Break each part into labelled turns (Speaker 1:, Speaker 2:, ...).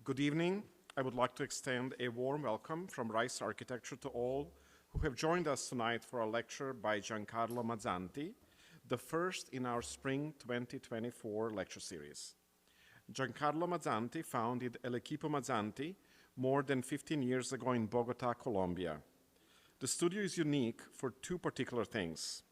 Speaker 1: Good evening. I would like to extend a warm welcome from Rice Architecture to all who have joined us tonight for a lecture by Giancarlo Mazzanti, the first in our Spring 2024 lecture series. Giancarlo Mazzanti founded Equipo Mazzanti more than 15 years ago in Bogotá, Colombia. The studio is unique for two particular things.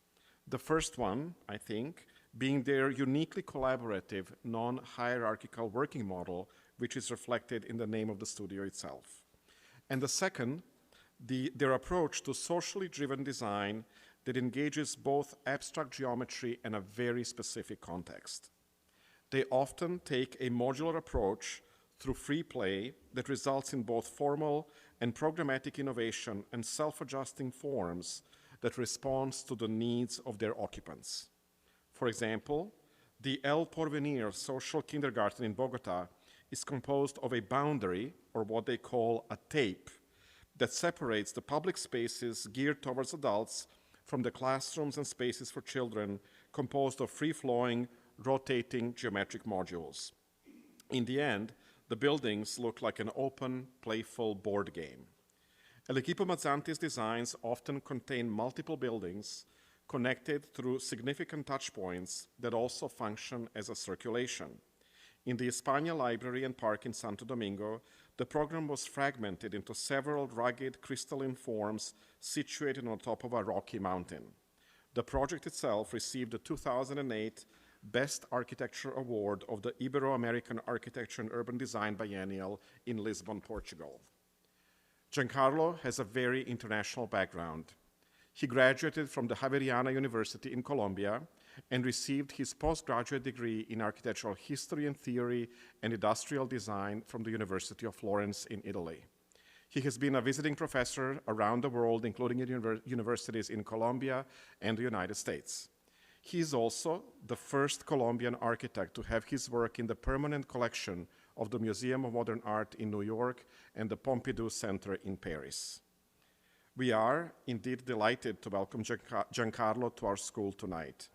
Speaker 1: The first one, I think, being their uniquely collaborative, non-hierarchical working model, which is reflected in the name of the studio itself. And the second, their approach to socially driven design that engages both abstract geometry and a very specific context. They often take a modular approach through free play that results in both formal and programmatic innovation and self-adjusting forms that responds to the needs of their occupants. For example, the El Porvenir social kindergarten in Bogotá is composed of a boundary, or what they call a tape, that separates the public spaces geared towards adults from the classrooms and spaces for children composed of free-flowing, rotating geometric modules. In the end, the buildings look like an open, playful board game. El Equipo Mazzanti's designs often contain multiple buildings connected through significant touch points that also function as a circulation. In the España Library and Park in Santo Domingo, the program was fragmented into several rugged crystalline forms situated on top of a rocky mountain. The project itself received the 2008 Best Architecture Award of the Ibero-American Architecture and Urban Design Biennial in Lisbon, Portugal. Giancarlo has a very international background. He graduated from the Javeriana University in Colombia and received his postgraduate degree in architectural history and theory and industrial design from the University of Florence in Italy. He has been a visiting professor around the world, including at universities in Colombia and the United States. He is also the first Colombian architect to have his work in the permanent collection of the Museum of Modern Art in New York and the Pompidou Center in Paris. We are indeed delighted to welcome Giancarlo to our school tonight.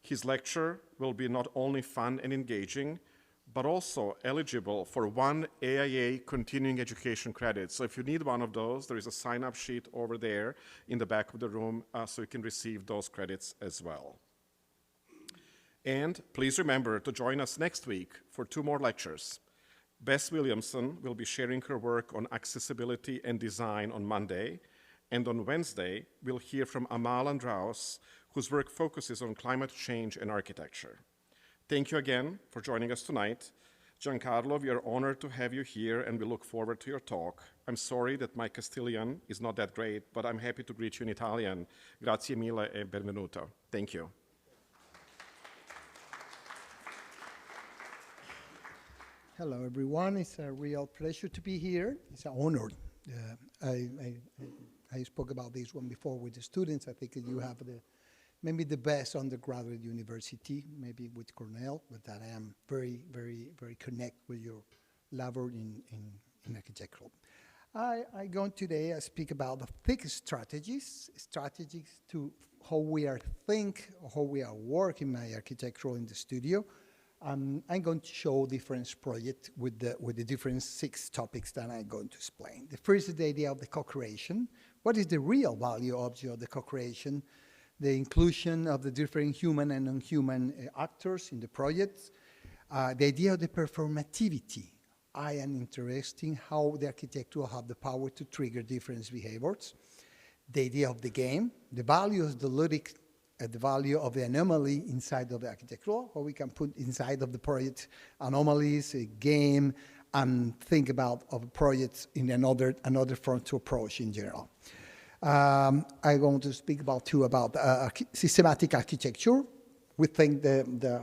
Speaker 1: His lecture will be not only fun and engaging, but also eligible for one AIA continuing education credit. So if you need one of those, there is a sign-up sheet over there in the back of the room so you can receive those credits as well. And please remember to join us next week for 2 more lectures. Bess Williamson will be sharing her work on accessibility and design on Monday, and on Wednesday, we'll hear from Amal Andraus, whose work focuses on climate change and architecture. Thank you again for joining us tonight. Giancarlo, we are honored to have you here, and we look forward to your talk. I'm sorry that my Castilian is not that great, but I'm happy to greet you in Italian. Grazie mille e benvenuto. Thank you.
Speaker 2: Hello, everyone. It's a real pleasure to be here. It's an honor. I spoke about this one before with the students. I think you have maybe the best undergraduate university, maybe with Cornell, but that I am very, very, very connected with your level in architectural. I go today, I speak about the thick strategies to how we are how we are working my architectural in the studio. I'm going to show different projects with the different 6 topics that I'm going to explain. The first is the idea of the co-creation. What is the real value of the co-creation? The inclusion of the different human and non-human actors in the projects. The idea of the performativity. I am interested in how the architect will have the power to trigger different behaviors. The idea of the game. The value of the ludic, the value of the anomaly inside of the architectural, how we can put inside of the project anomalies, a game, and think about of projects in another front to approach in general. I'm going to speak about systematic architecture. We think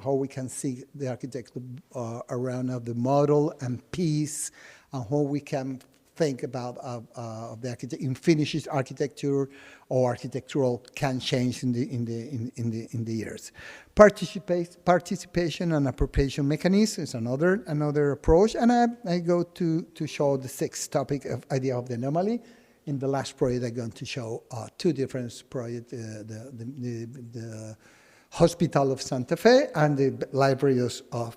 Speaker 2: how we can see the architecture around of the model and piece, and how we can think about in finished architecture or architectural can change in the years. Participation and appropriation mechanism is another approach, and I go to show the 6th topic of idea of the anomaly. In the last project, I'm going to show 2 different projects: the Hospital of Santa Fe and the Libraries of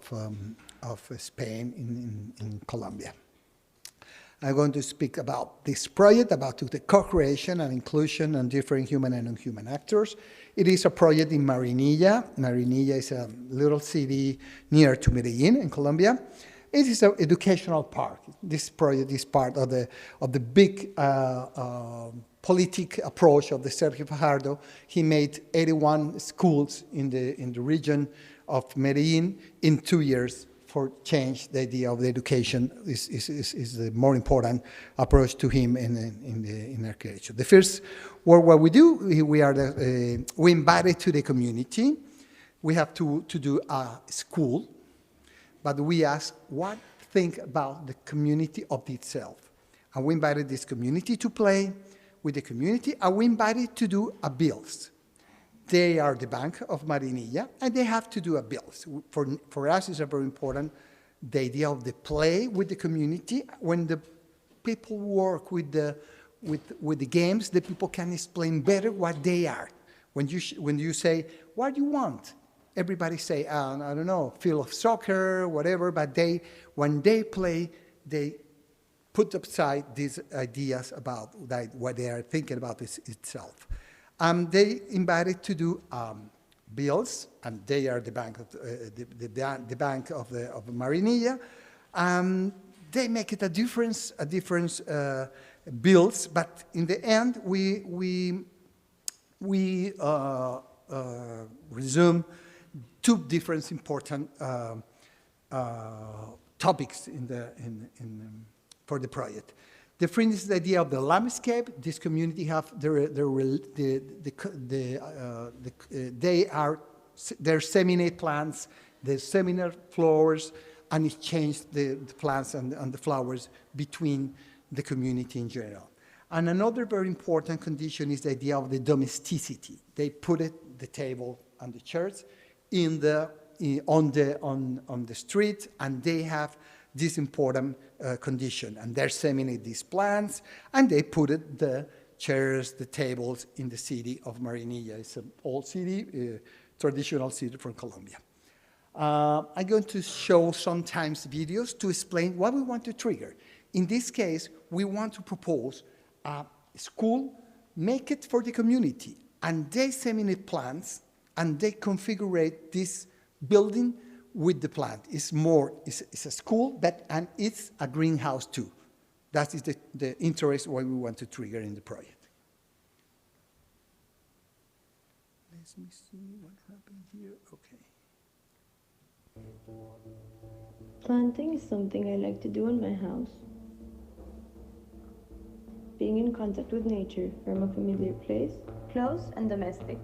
Speaker 2: Spain in Colombia. I'm going to speak about this project, about the co-creation and inclusion and different human and non-human actors. It is a project in Marinilla. Marinilla is a little city near to Medellin in Colombia. It is an educational park. This project is part of the big politic approach of the Sergio Fajardo. He made 81 schools in the region of Medellin in 2 years for change. The idea of the education is the more important approach to him in architecture. The first, what we do, we invited to the community. We have to do a school, but we ask what think about the community of itself. And we invited this community to play with the community, and we invited to do a bills. They are the Bank of Marinilla, and they have to do a bills. For us, it's a very important, the idea of the play with the community. When the people work with the games, the people can explain better what they are. When you say, what do you want? Everybody say, I don't know, field of soccer, whatever, but when they play, they put aside these ideas about what they are thinking about itself. They invited to do bills, and they are the bank of the bank of Marinilla. They make it a difference bills, but in the end we resume two different important topics for the project. The first is the idea of the landscape. This community have their seminate plants, the seminar flowers, and exchange the plants and the flowers between the community in general. And another very important condition is the idea of the domesticity. They put the table and the chairs on the street, and they have this important condition, and they seminate these plants, and they put the chairs, the tables in the city of Marinilla. It's an old city, traditional city from Colombia. I'm going to show sometimes videos to explain what we want to trigger. In this case, we want to propose a school, make it for the community, and they seminate plants, and they configure this building with the plant. It's a school, and it's a greenhouse too. That is the interest what we want to trigger in the project. Let me see what happened here. Okay.
Speaker 3: Planting is something I like to do in my house. Being in contact with nature from a familiar place, close and domestic.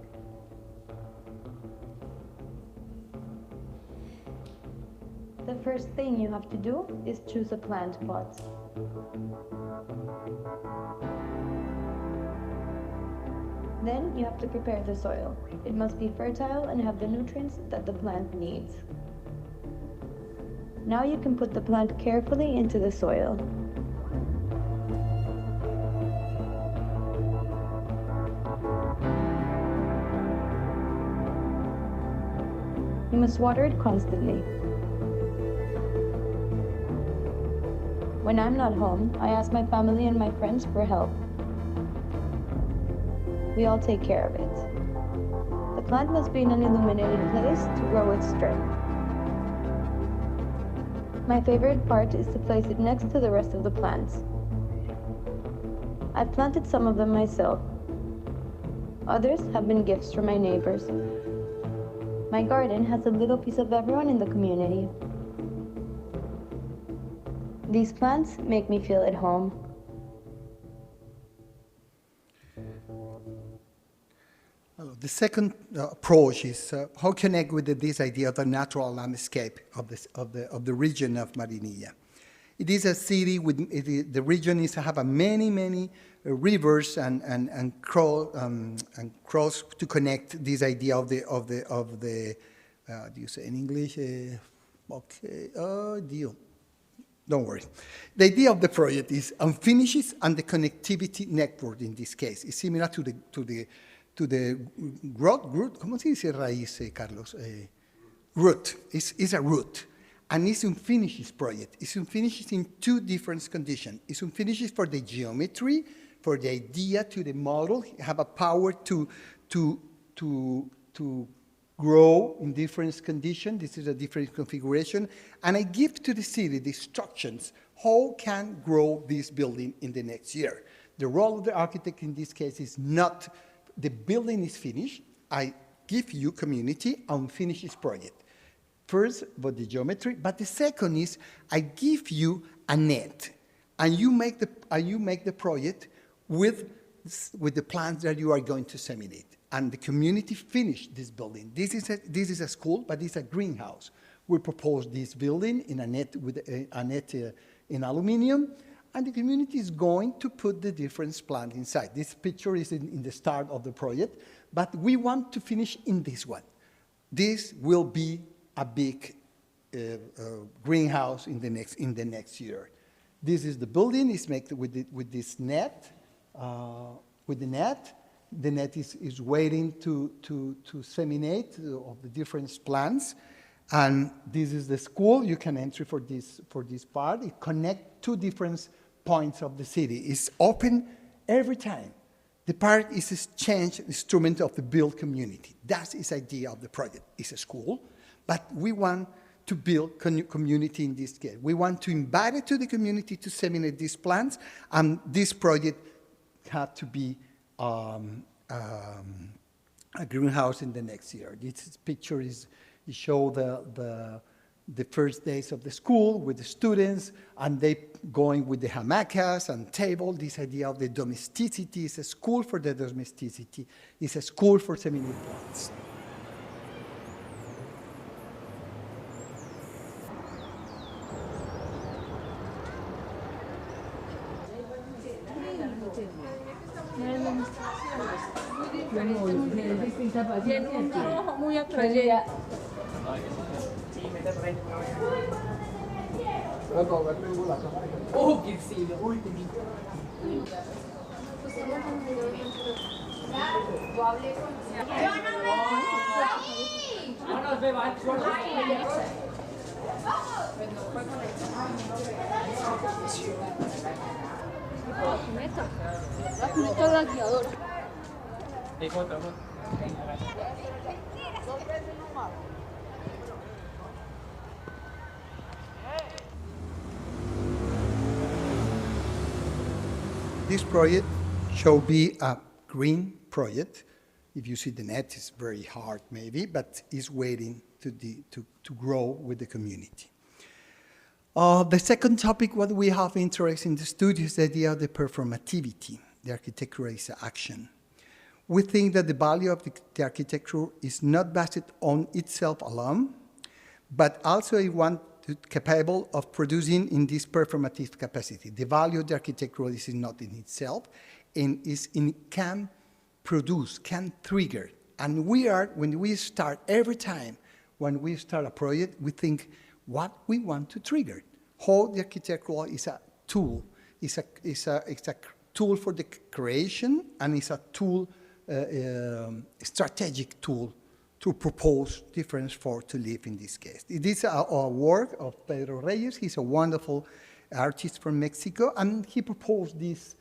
Speaker 3: The first thing you have to do is choose a plant pot. Then you have to prepare the soil. It must be fertile and have the nutrients that the plant needs. Now you can put the plant carefully into the soil. You must water it constantly. When I'm not home, I ask my family and my friends for help. We all take care of it. The plant must be in an illuminated place to grow its strength. My favorite part is to place it next to the rest of the plants. I've planted some of them myself. Others have been gifts from my neighbors. My garden has a little piece of everyone in the community. These plants make me feel at home.
Speaker 2: The second approach is how connect with this idea of the natural landscape of the region of Marinilla. It is a city with the region have many rivers and cross to connect this idea of the do you say in English? Deal. Don't worry. The idea of the project is unfinished and the connectivity network in this case is similar to the root. ¿Cómo se dice raíz, Carlos? Root. It's a root. And it's unfinished project. It's unfinished in two different conditions. It's unfinished for the geometry, for the idea to the model, have a power to grow in different conditions. This is a different configuration. And I give to the city the instructions how can grow this building in the next year. The role of the architect in this case is not the building is finished. I give you community unfinished project. First, about the geometry, but the second is I give you a net, and you make the project with the plans that you are going to disseminate. And the community finish this building. This is a school, but it's a greenhouse. We propose this building in a net with a net in aluminum, and the community is going to put the different plants inside. This picture is in the start of the project, but we want to finish in this one. This will be a big greenhouse in the next year. This is the building. It's made with this net. With the net is waiting to disseminate of the different plants. And this is the school. You can enter for this part. It connects two different points of the city. It's open every time. The park is a change instrument of the built community. That is the idea of the project. It's a school, but we want to build community in this case. We want to invite it to the community to disseminate these plans, and this project had to be a greenhouse in the next year. This picture show the first days of the school with the students, and they going with the hamacas and table. This idea of the domesticity is a school for the domesticity. It's a school for disseminating plants.
Speaker 4: Muy atrayente. Oh, che sì, ultimi. La cuneta del guiador.
Speaker 2: This project shall be a green project. If you see the net, it's very hard maybe, but it's waiting to grow with the community. The second topic, what we have interest in the studio is the idea of the performativity. The architecture is action. We think that the value of the architecture is not based on itself alone, but also it wants to capable of producing in this performative capacity. The value of the architecture is not in itself, and can produce, can trigger. And when we start, every time when we start a project, we think what we want to trigger. How the architectural is a tool. It's a tool for the creation, and it's a tool, strategic tool to propose difference for to live in this case. It is a work of Pedro Reyes. He's a wonderful artist from Mexico, and he proposed this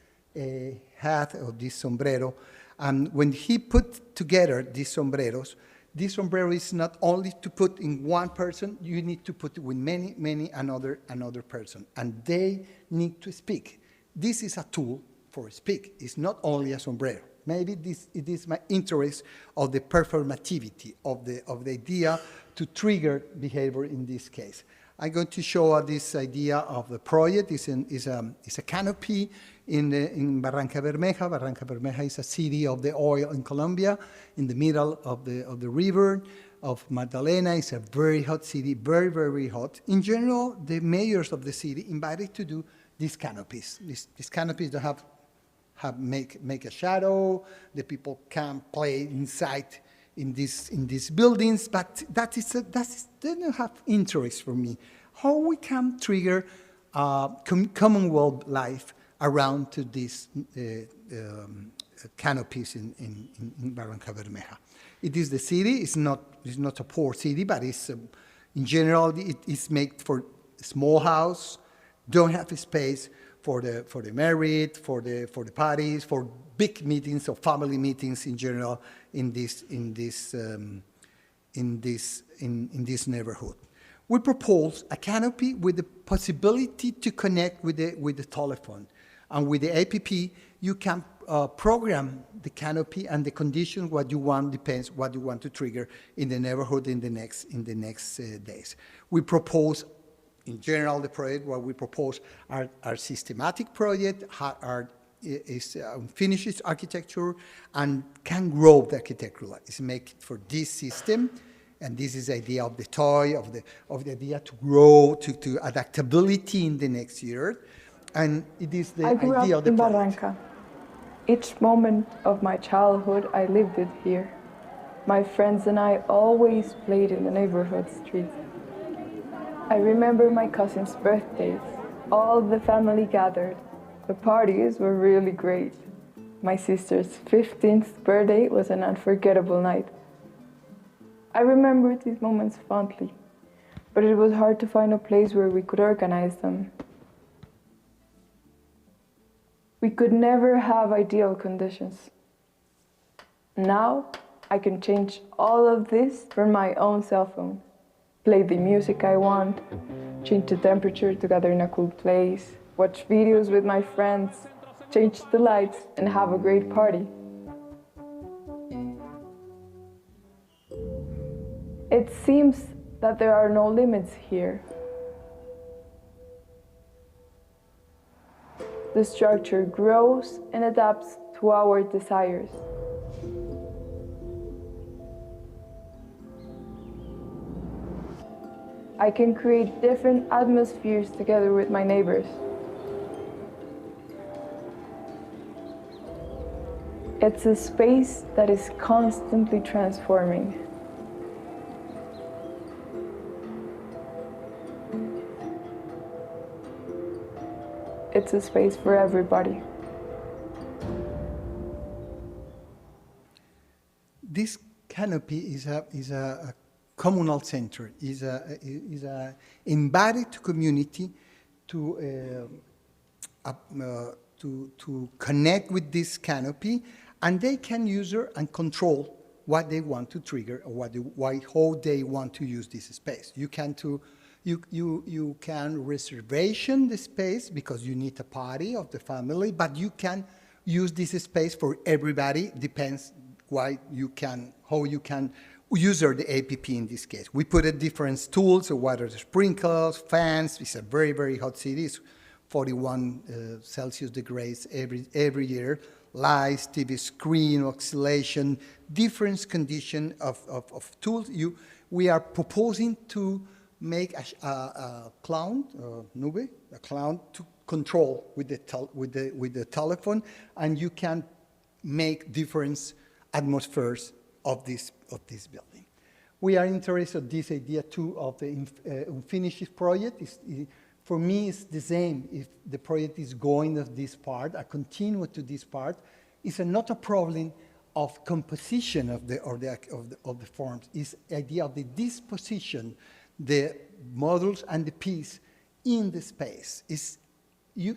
Speaker 2: hat or this sombrero. And when he put together these sombreros, this sombrero is not only to put in one person, you need to put it with many another person, and they need to speak. This is a tool for speak. It's not only a sombrero. Maybe it is my interest of the performativity of the idea to trigger behavior in this case. I'm going to show this idea of the project. It's a canopy in Barranca Bermeja. Barranca Bermeja is a city of the oil in Colombia, in the middle of the river of Magdalena. It's a very hot city, very, very hot. In general, the mayors of the city invited to do these canopies. These canopies that make a shadow. The people can play inside in these buildings, but that doesn't have interest for me. How we can trigger commonwealth life around to these canopies in Barranca Bermeja. It is the city. It's not a poor city, but it's In general, it is made for small house, don't have a space for the married, for the parties, for big meetings or family meetings in general in this neighborhood. We propose a canopy with the possibility to connect with the telephone, and with the app you can program the canopy and the conditions what you want, depends what you want to trigger in the neighborhood in the next days. We propose, in general, the project what we propose are systematic project, is finishes architecture and can grow the architectural. It's make it for this system, and this is the idea of the toy, of the idea to grow, to adaptability in the next year, and it is the idea of the project.
Speaker 5: I grew up in Barranca. Each moment of my childhood, I lived it here. My friends and I always played in the neighborhood streets. I remember my cousin's birthdays. All the family gathered. The parties were really great. My sister's 15th birthday was an unforgettable night. I remember these moments fondly, but it was hard to find a place where we could organize them. We could never have ideal conditions. Now, I can change all of this from my own cell phone. Play the music I want, change the temperature to gather in a cool place, watch videos with my friends, change the lights, and have a great party. It seems that there are no limits here. The structure grows and adapts to our desires. I can create different atmospheres together with my neighbors. It's a space that is constantly transforming. It's a space for everybody.
Speaker 2: This canopy is a communal center, is a embodied community to connect with this canopy, and they can use it and control what they want to trigger or how they want to use this space. You can reservation the space because you need a party of the family, but you can use this space for everybody. Depends how you can use the app in this case. We put in different tools, water sprinklers, fans. It's a very, very hot city. It's 41 Celsius degrees every year. Lights, TV screen, oscillation, different condition of tools. We are proposing to make a cloud, a cloud to control with the telephone, and you can make different atmospheres of this building. We are interested in this idea too of the unfinished project. For me, it's the same. If the project is going to this part, I continue to this part. It's not a problem of composition of the forms. It's the idea of the disposition, the modules and the piece in the space.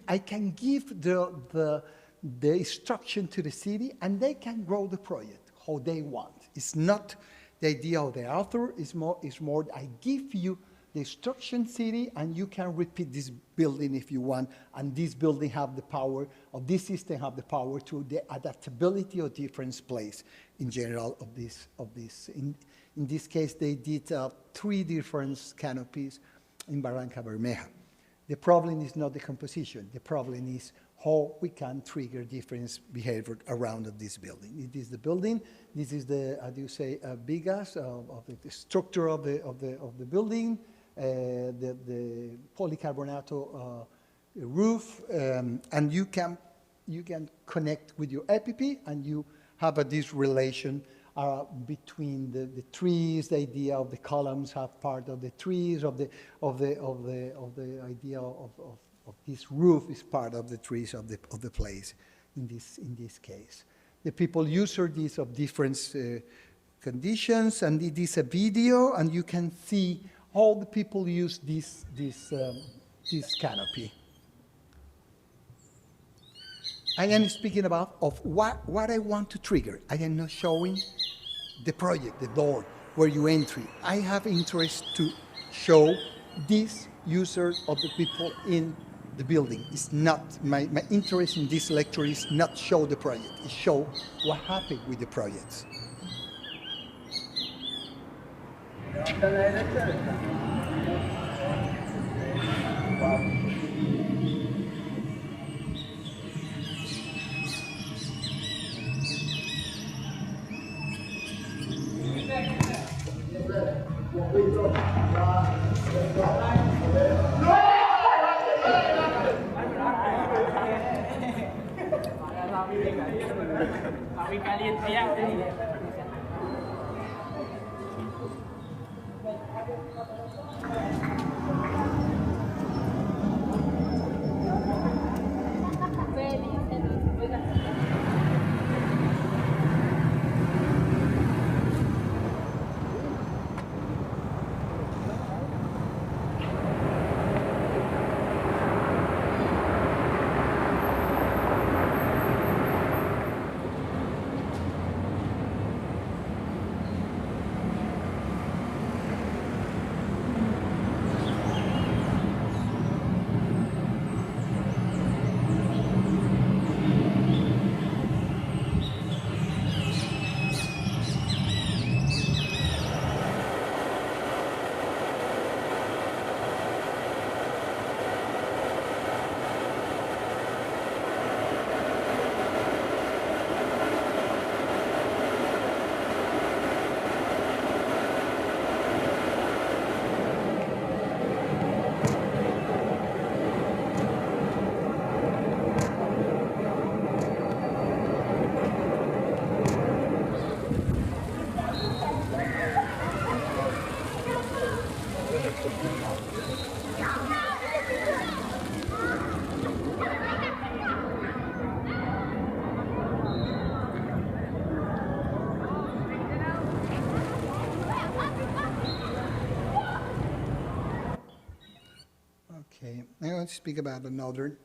Speaker 2: I can give the instruction to the city, and they can grow the project how they want. It's not the idea of the author. It's more I give you the instruction city, and you can repeat this building if you want, and this building have the power, or this system have the power to the adaptability of different place in general of this. In this case, they did 3 different canopies in Barranca Bermeja. The problem is not the composition. The problem is how we can trigger different behavior around of this building. It is the building. This is the, how do you say, bigas of the structure of the building, the polycarbonato roof, and you can connect with your app, and you have this relation between the trees. The idea of the columns have part of the trees, of the idea of this roof is part of the trees of the place. In this case, the people use these of different conditions, and it is a video, and you can see how the people use this canopy. I am speaking about of what I want to trigger. I am not showing the project, the door, where you enter. I have interest to show these users of the people in the building. It's not, my interest in this lecture is not show the project, it's show what happened with the projects. Okay, I want to speak about another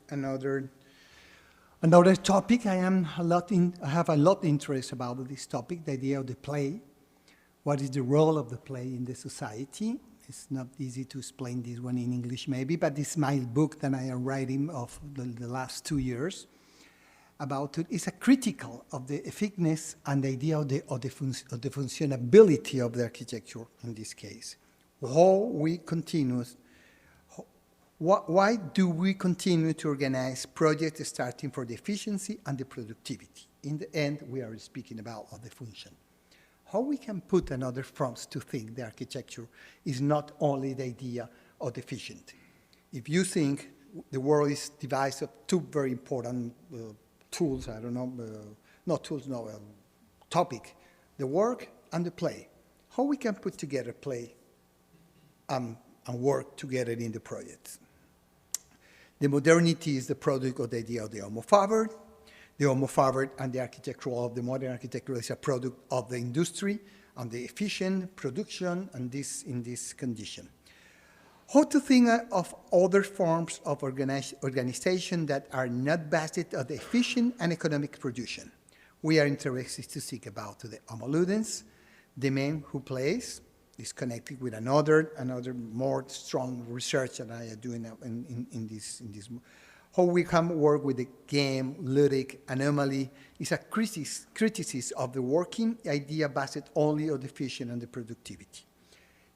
Speaker 2: topic. I have a lot of interest about this topic, the idea of the play. What is the role of the play in the society? It's not easy to explain this one in English maybe, but it's my book that I am writing of the last 2 years about it. It's a critical of the effectiveness and the idea of the functionability of the architecture in this case. Why do we continue to organize projects starting for the efficiency and the productivity? In the end, we are speaking about the function. How we can put another fronts to think the architecture is not only the idea of the efficiency. If you think the world is devised of two very important tools, I don't know, topic, the work and the play. How we can put together play and work together in the projects. The modernity is the product of the idea of the homo faber. The homo faber and the architecture of the modern architecture is a product of the industry and the efficient production and in this condition. How to think of other forms of organization that are not based on the efficient and economic production. We are interested to seek about the homo ludens, the man who plays, is connected with another more strong research that I am doing in this. How we can work with the game, ludic, anomaly, is a criticism of the working idea based only on the efficiency and the productivity.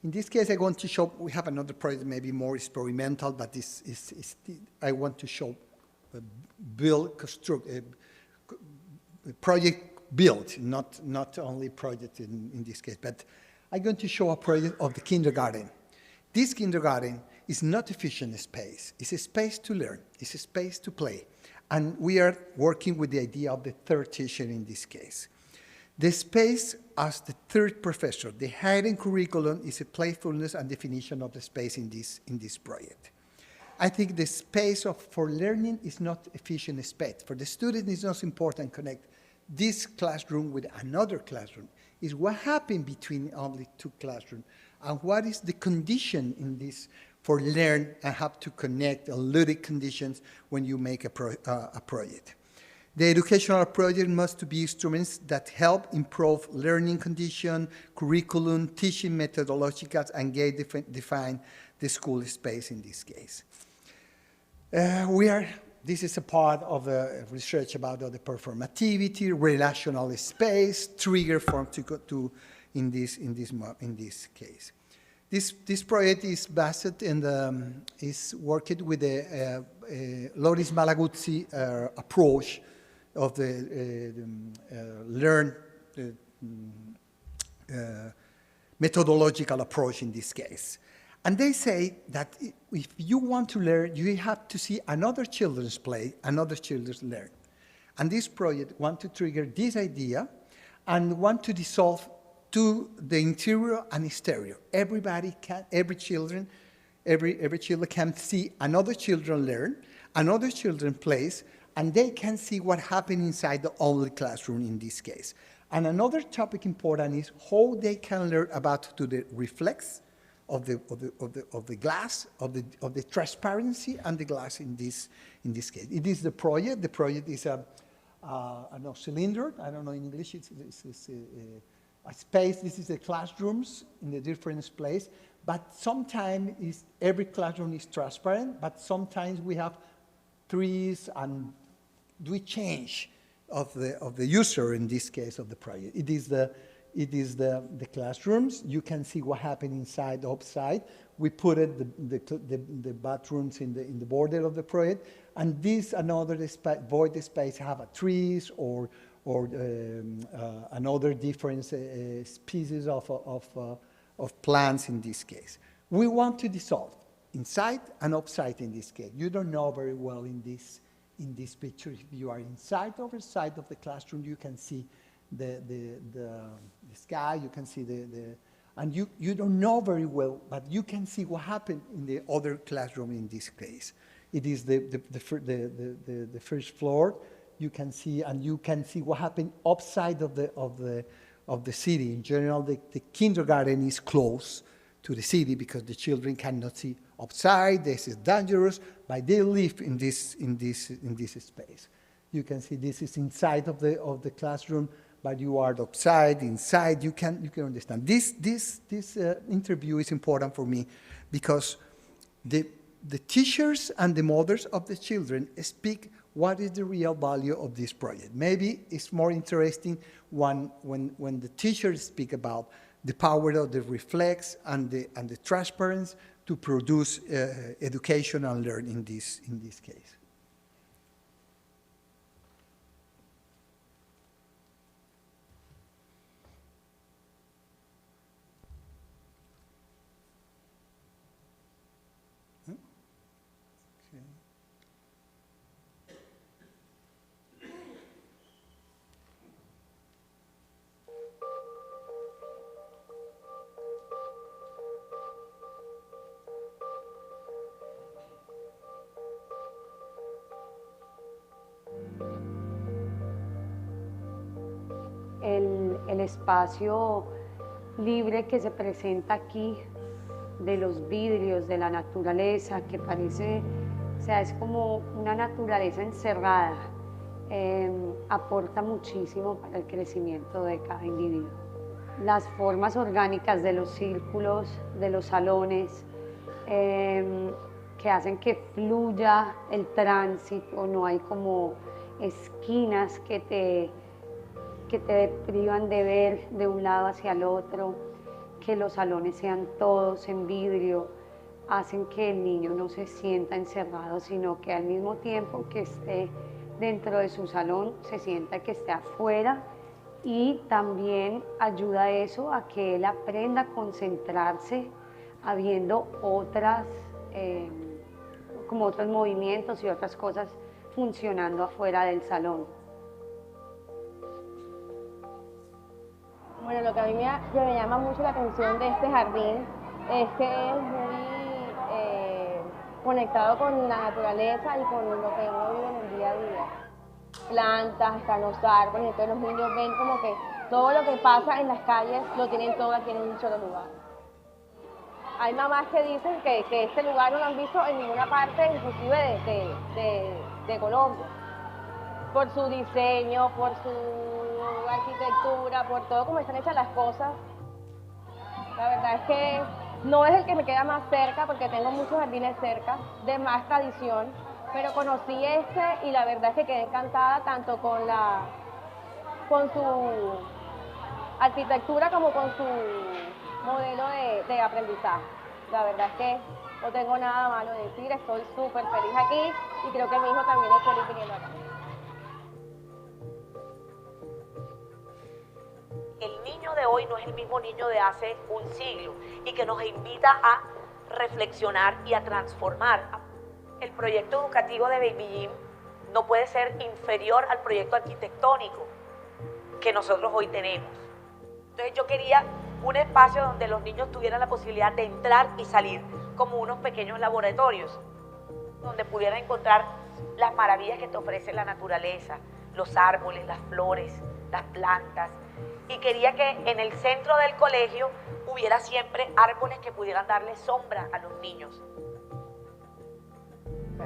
Speaker 2: In this case, I want to show, we have another project maybe more experimental, but I want to show a project built, not only project in this case, but I'm going to show a project of the kindergarten. This kindergarten is not efficient space. It's a space to learn. It's a space to play. And we are working with the idea of the third teacher in this case. The space as the third professor, the hidden curriculum is a playfulness and definition of the space in this project. I think the space for learning is not efficient space. For the student, it's not important to connect this classroom with another classroom. It's what happened between only two classrooms And what is the condition in this for learn and have to connect ludic conditions when you make a project? The educational project must be instruments that help improve learning condition, curriculum, teaching methodologicals, and define the school space in this case. This is a part of the research about the performativity, relational space, trigger form in this case. This project is based in is working with the Loris Malaguzzi approach of the methodological approach in this case. And they say that if you want to learn, you have to see another children's play, another children's learn. And this project want to trigger this idea and want to dissolve to the interior and exterior. Everybody can, every child can see another children learn, another children plays, and they can see what happened inside the only classroom in this case. And another topic important is how they can learn about the reflex of the glass, of the transparency and the glass in this case. It is the project. The project is a cylinder. I don't know in English. It's a space. This is the classrooms in the different places. But sometimes every classroom is transparent. But sometimes we have trees and we change of the user in this case of the project. It is the classrooms. You can see what happened inside, outside. We put the bathrooms in the border of the project, and this another void space have trees or another different species of plants in this case. We want to dissolve inside and outside in this case. You don't know very well in this picture if you are inside or outside of the classroom. You can see the sky, you can see and you don't know very well, but you can see what happened in the other classroom in this case. It is the first floor. You can see, and you can see what happened outside of the city. In general, the kindergarten is close to the city because the children cannot see outside. This is dangerous, but they live in this space. You can see this is inside of the classroom, but you are outside, inside. You can understand. This interview is important for me because the teachers and the mothers of the children speak what is the real value of this project. Maybe it's more interesting when the teachers speak about the power of the reflex and the transparency to produce education and learn in this case.
Speaker 6: El espacio libre que se presenta aquí, de los vidrios, de la naturaleza, que parece, o sea, es como una naturaleza encerrada, aporta muchísimo para el crecimiento de cada individuo. Las formas orgánicas de los círculos, de los salones, que hacen que fluya el tránsito, no hay como esquinas que te privan de ver de un lado hacia el otro, que los salones sean todos en vidrio, hacen que el niño no se sienta encerrado, sino que al mismo tiempo que esté dentro de su salón, se sienta que esté afuera, y también ayuda eso a que él aprenda a concentrarse habiendo como otros movimientos y otras cosas funcionando afuera del salón.
Speaker 7: Bueno, lo que a mí me llama mucho la atención de este jardín es que es muy conectado con la naturaleza y con lo que uno vive en el día a día. Plantas, están los árboles, entonces los niños ven como que todo lo que pasa en las calles lo tienen todo aquí en un solo lugar. Hay mamás que dicen que este lugar no lo han visto en ninguna parte, inclusive de Colombia, por su diseño, por su arquitectura, por todo como están hechas las cosas. La verdad es que no es el que me queda más cerca, porque tengo muchos jardines cerca, de más tradición, pero conocí este y la verdad es que quedé encantada tanto con su arquitectura como con su modelo de aprendizaje. La verdad es que no tengo nada malo de decir, estoy súper feliz aquí y creo que mi hijo también es feliz viniendo acá.
Speaker 8: El niño de hoy no es el mismo niño de hace un siglo y que nos invita a reflexionar y a transformar. El proyecto educativo de Baby Jim no puede ser inferior al proyecto arquitectónico que nosotros hoy tenemos. Entonces yo quería un espacio donde los niños tuvieran la posibilidad de entrar y salir como unos pequeños laboratorios, donde pudieran encontrar las maravillas que te ofrece la naturaleza, los árboles, las flores, las plantas. Y quería que en el centro del colegio hubiera siempre árboles que pudieran darle sombra a los niños.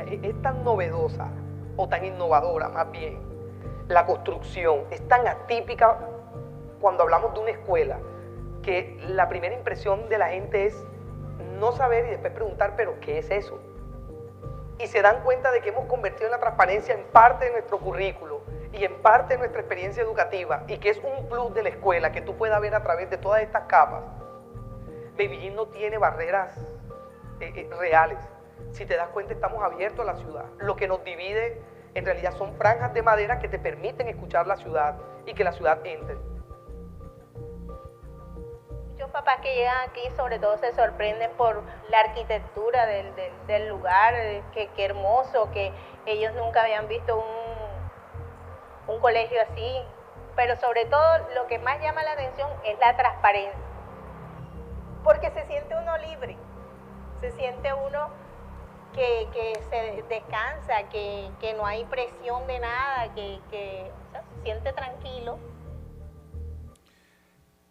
Speaker 9: Es tan novedosa o tan innovadora más bien la construcción, es tan atípica cuando hablamos de una escuela que la primera impresión de la gente es no saber y después preguntar, pero ¿qué es eso? Y se dan cuenta de que hemos convertido la transparencia en parte de nuestro currículo y en parte de nuestra experiencia educativa y que es un plus de la escuela que tú puedas ver a través de todas estas capas. Baby Jim no tiene barreras reales. Si te das cuenta, estamos abiertos a la ciudad. Lo que nos divide en realidad son franjas de madera que te permiten escuchar la ciudad y que la ciudad entre.
Speaker 10: Muchos papás que llegan aquí sobre todo se sorprenden por la arquitectura del lugar, que hermoso, que ellos nunca habían visto un colegio así, pero sobre todo lo que más llama la atención es la transparencia, porque se siente uno libre, se siente uno que se descansa, que no hay presión de nada, que o sea, se siente tranquilo.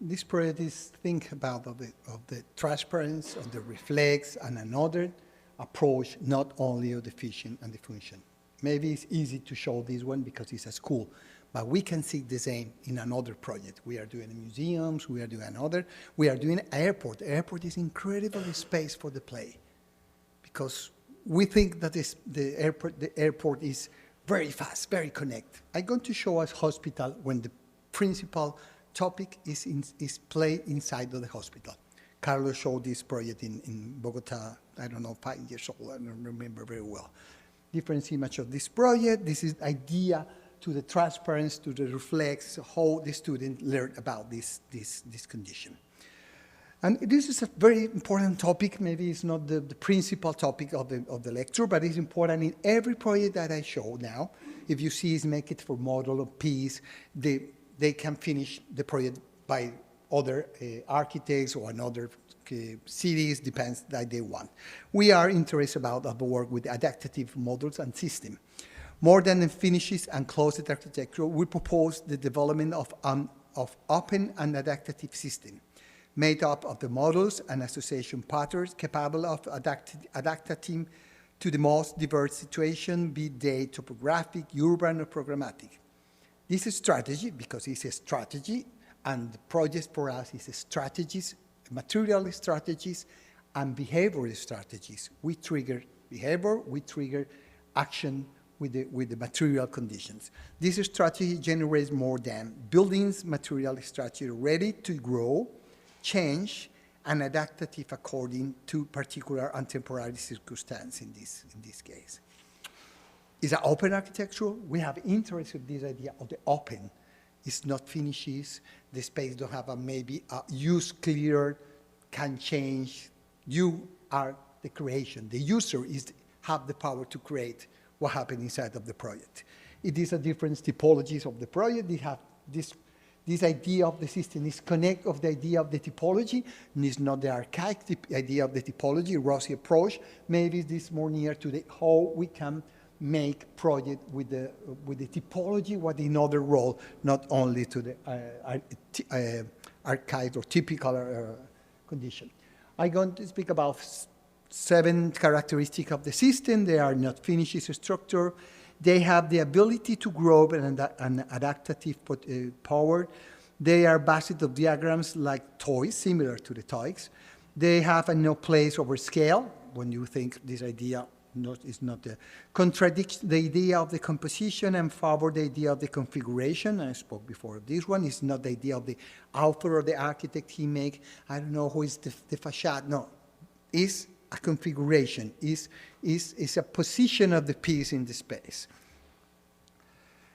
Speaker 2: This project is think about of the transparency, of the reflex, and another approach, not only of the vision and the function. Maybe it's easy to show this one because it's a school, but we can see the same in another project. We are doing museums, we are doing another, we are doing airport. The airport is incredible space for the play because we think that the airport is very fast, very connected. I'm going to show us hospital when the principal topic is play inside of the hospital. Carlos showed this project in Bogotá, I don't know, 5 years old, I don't remember very well. Different image of this project. This is idea to the transparency, to the reflex, how the student learn about this condition. And this is a very important topic. Maybe it's not the principal topic of the lecture, but it's important in every project that I show now. If you see, is make it for model or piece, they can finish the project by other architects or another cities, depends that they want. We are interested about the work with adaptive models and system. More than the finishes and closed architecture, we propose the development of open and adaptive system made up of the models and association patterns capable of adapting to the most diverse situation, be they topographic, urban, or programmatic. This is strategy, because it's a strategy, and the project for us is strategies, material strategies, and behavioral strategies. We trigger behavior, we trigger action with the material conditions. This strategy generates more than buildings, material strategy ready to grow, change, and adaptive according to particular and temporary circumstance in this case. It's an open architecture. We have interest in this idea of the open. It's not finishes. The space don't have maybe a use clear, can change. You are the creation. The user have the power to create what happened inside of the project. It is a different typologies of the project. They have this idea of the system is connect of the idea of the typology, and it's not the archaic idea of the typology, Rossi approach. Maybe this more near to the how we can make project with the typology, what in other role, not only to the archaic or typical condition. I'm going to speak about 7 characteristics of the system. They are not finished structure. They have the ability to grow and adaptive power. They are based on diagrams like toys, similar to the toys. They have no place over scale. When you think this idea is not contradicts the idea of the composition and favor the idea of the configuration. I spoke before of this one. It's not the idea of the author or the architect he make. I don't know who is the facade. No, it's a configuration. Is a position of the piece in the space.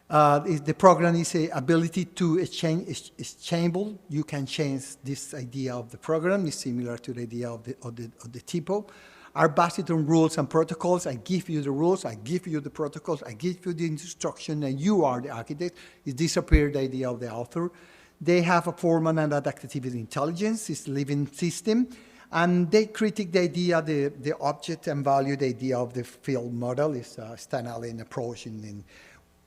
Speaker 2: The program is a ability to exchangeable. You can change this idea of the program. It's similar to the idea of the typo. Are based on rules and protocols. I give you the rules, I give you the protocols, I give you the instruction, and you are the architect. It disappeared the idea of the author. They have a formal and adaptive intelligence. It's a living system. And they critique the idea, the object, and value the idea of the field model. It's a Stan-Allen approach.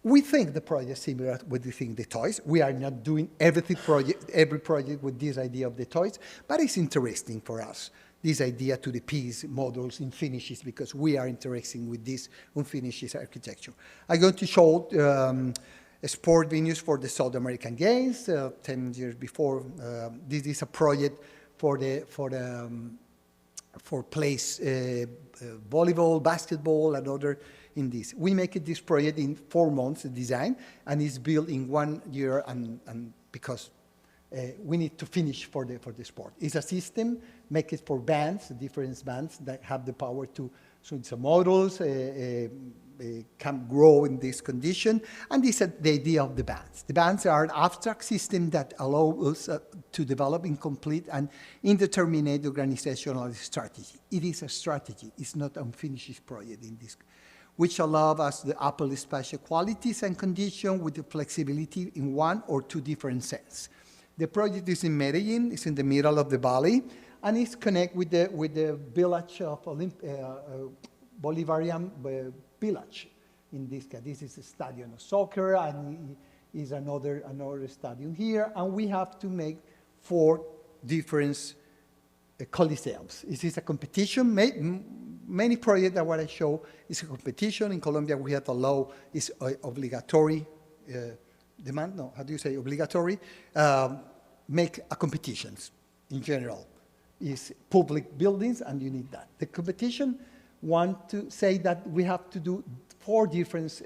Speaker 2: We think the project is similar with the toys. We are not doing every project with this idea of the toys, but it's interesting for us, this idea to the piece models in finishes, because we are interested with this unfinished architecture. I'm going to show sport venues for the South American Games 10 years before. This is a project for place volleyball, basketball, and other in this. We make this project in 4 months design, and it's built in 1 year, and because we need to finish for the sport. It's a system, make it for bands, different bands that have the power to, so it's a models, can grow in this condition, and this is the idea of the bands. The bands are an abstract system that allow us to develop incomplete and indeterminate organizational strategy. It is a strategy, it's not an unfinished project in this, which allow us the upper spatial qualities and condition with the flexibility in 1 or 2 different senses. The project is in Medellin, it's in the middle of the valley, and it's connected with the village of Bolivarian village. In this case, this is a stadium of soccer, and is another stadium here, and we have to make 4 different coliseums. This is a competition. Many projects that what I show is a competition. In Colombia, we have a law, it's obligatory, demand, no, how do you say, obligatory, make a competitions in general. Is public buildings, and you need that. The competition want to say that we have to do 4 different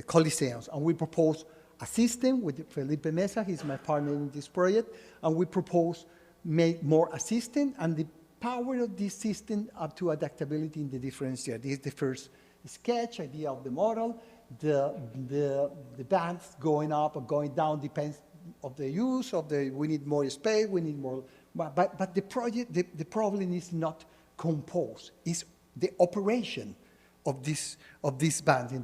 Speaker 2: coliseums, and we propose a system with Felipe Mesa, he's my partner in this project, and we propose make more a system, and the power of this system up to adaptability in the different years. This is the first sketch, idea of the model. The bands going up or going down depends of the use of we need more space, we need more, but the project, the problem is not composed, it's the operation of this band in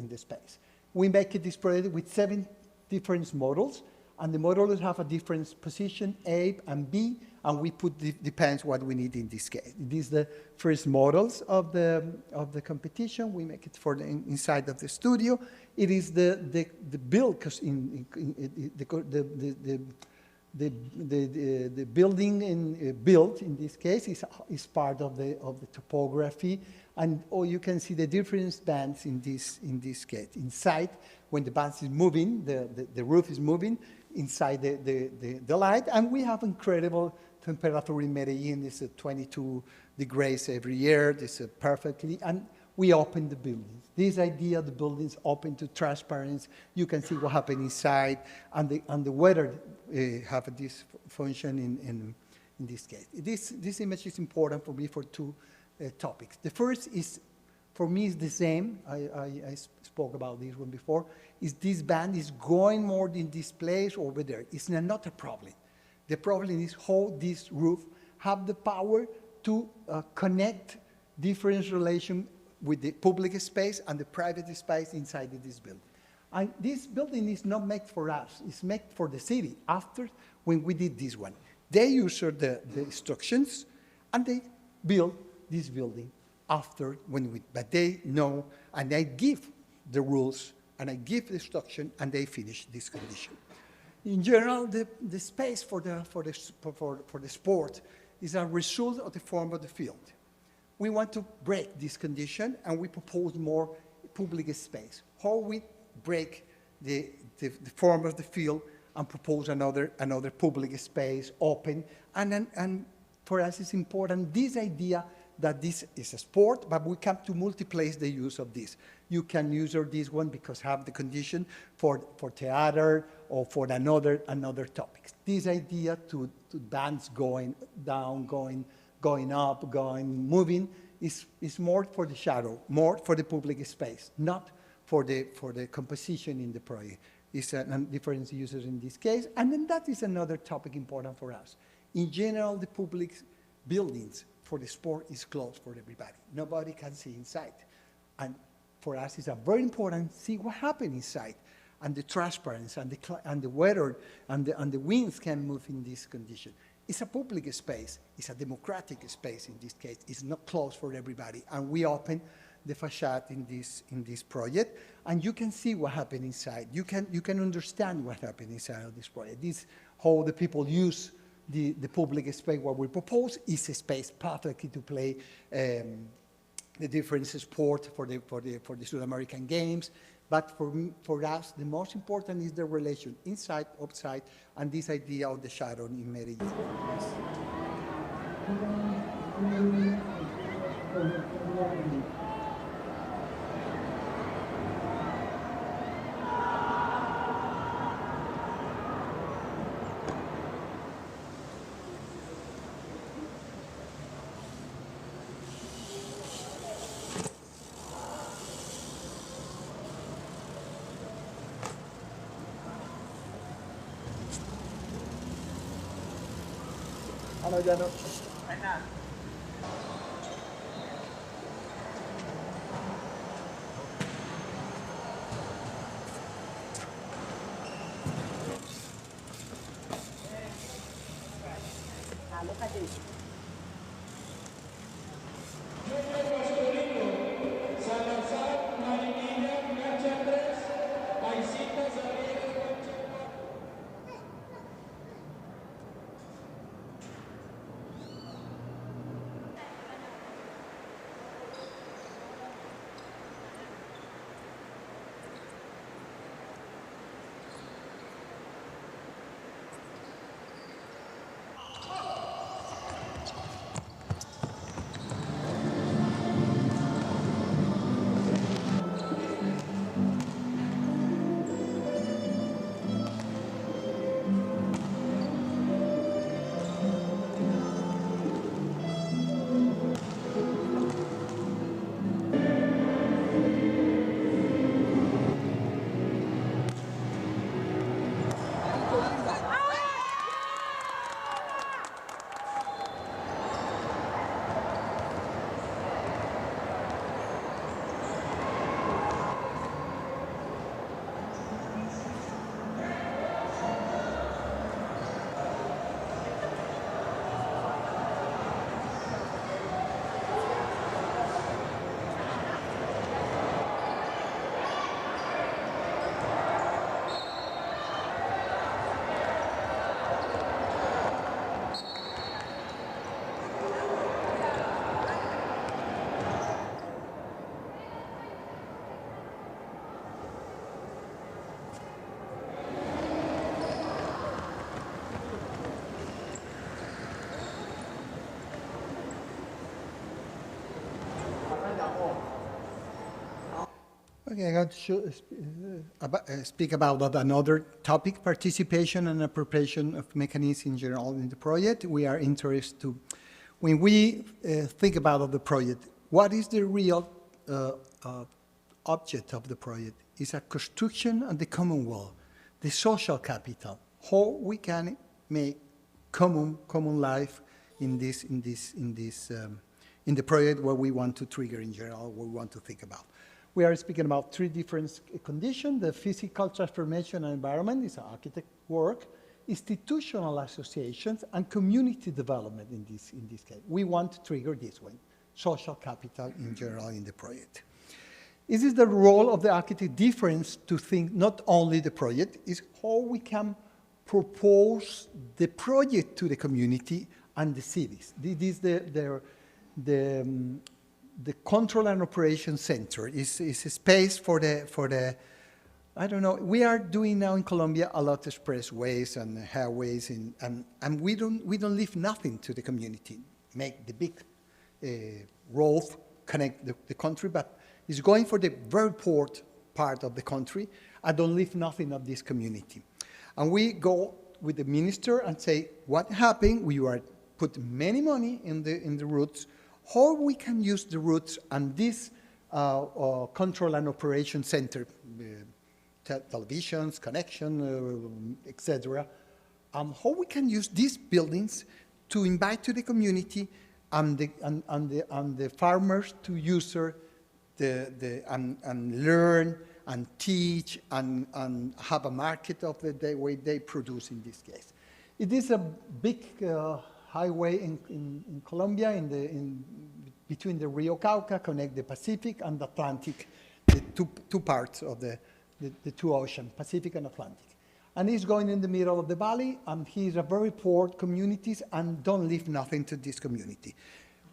Speaker 2: the space. We make this project with 7 different models, and the models have a different position, A and B, and we put depends what we need in this case. These are the first models of the competition. We make it for the inside of the studio. It is the build, because the building built in this case is part of the topography, and you can see the different bands in this case. Inside, when the band is moving, the roof is moving inside the light, and we have incredible temperature in Medellin. It's 22 degrees every year. This is perfectly, and we open the buildings. This idea of the buildings open to transparency. You can see what happened inside, and the weather have this function in this case. This image is important for me for 2 topics. The first is, for me, is the same. I spoke about this one before. Is this band is going more in this place over there? It's not a problem. The problem is how this roof have the power to connect different relations with the public space and the private space inside of this building. And this building is not made for us, it's made for the city. After, when we did this one, they used the instructions and they built this building after, but they know, and I give the rules, and I give the instruction, and they finish this condition. In general, the space for the sport is a result of the form of the field. We want to break this condition, and we propose more public space. How we break the form of the field and propose another public space, open, and for us it's important, this idea that this is a sport, but we come to multiply the use of this. You can use this one because have the condition for theater or for another topic. This idea to bands going down, going up, moving is more for the shadow, more for the public space, not for the composition in the project. It's different uses in this case, and then that is another topic important for us. In general, the public buildings for the sport is closed for everybody. Nobody can see inside. And for us, it's a very important to see what happened inside, and the transparency, and the weather, and the winds can move in this condition. It's a public space. It's a democratic space in this case. It's not closed for everybody. And we open the facade in this project, and you can see what happened inside. You can understand what happened inside of this project. This how the people use the public space. What we propose is a space perfectly to play the different sport for the South American games. But for us, the most important is the relation inside, outside, and this idea of the shadow in Medellin.
Speaker 11: Ano dyan, no?
Speaker 2: Okay, I'm going to speak about another topic, participation and appropriation of mechanisms in general in the project. We are interested to, when we think about the project, what is the real object of the project? It's a construction of the commonwealth, the social capital, how we can make common life in the project where we want to trigger in general, what we want to think about. We are speaking about three different conditions: the physical transformation and environment is architect work, institutional associations, and community development in this case. We want to trigger this one, social capital in general in the project. This is the role of the architect difference to think not only the project, is how we can propose the project to the community and the cities. This is the Control and Operation Center. Is a space for the I don't know. We are doing now in Colombia a lot of expressways and highways, and we don't leave nothing to the community. Make the big road connect the country, but it's going for the very poor part of the country. I don't leave nothing of this community. And we go with the minister and say, what happened? We are put many money in the routes. How we can use the routes and this control and operation center, televisions, connection, etc. How we can use these buildings to invite to the community and the farmers to use and learn and teach and have a market of the way they produce in this case. It is a big highway in Colombia between the Rio Cauca, connect the Pacific and the Atlantic, the two parts of the two oceans, Pacific and Atlantic. And he's going in the middle of the valley, and he's a very poor communities and don't leave nothing to this community.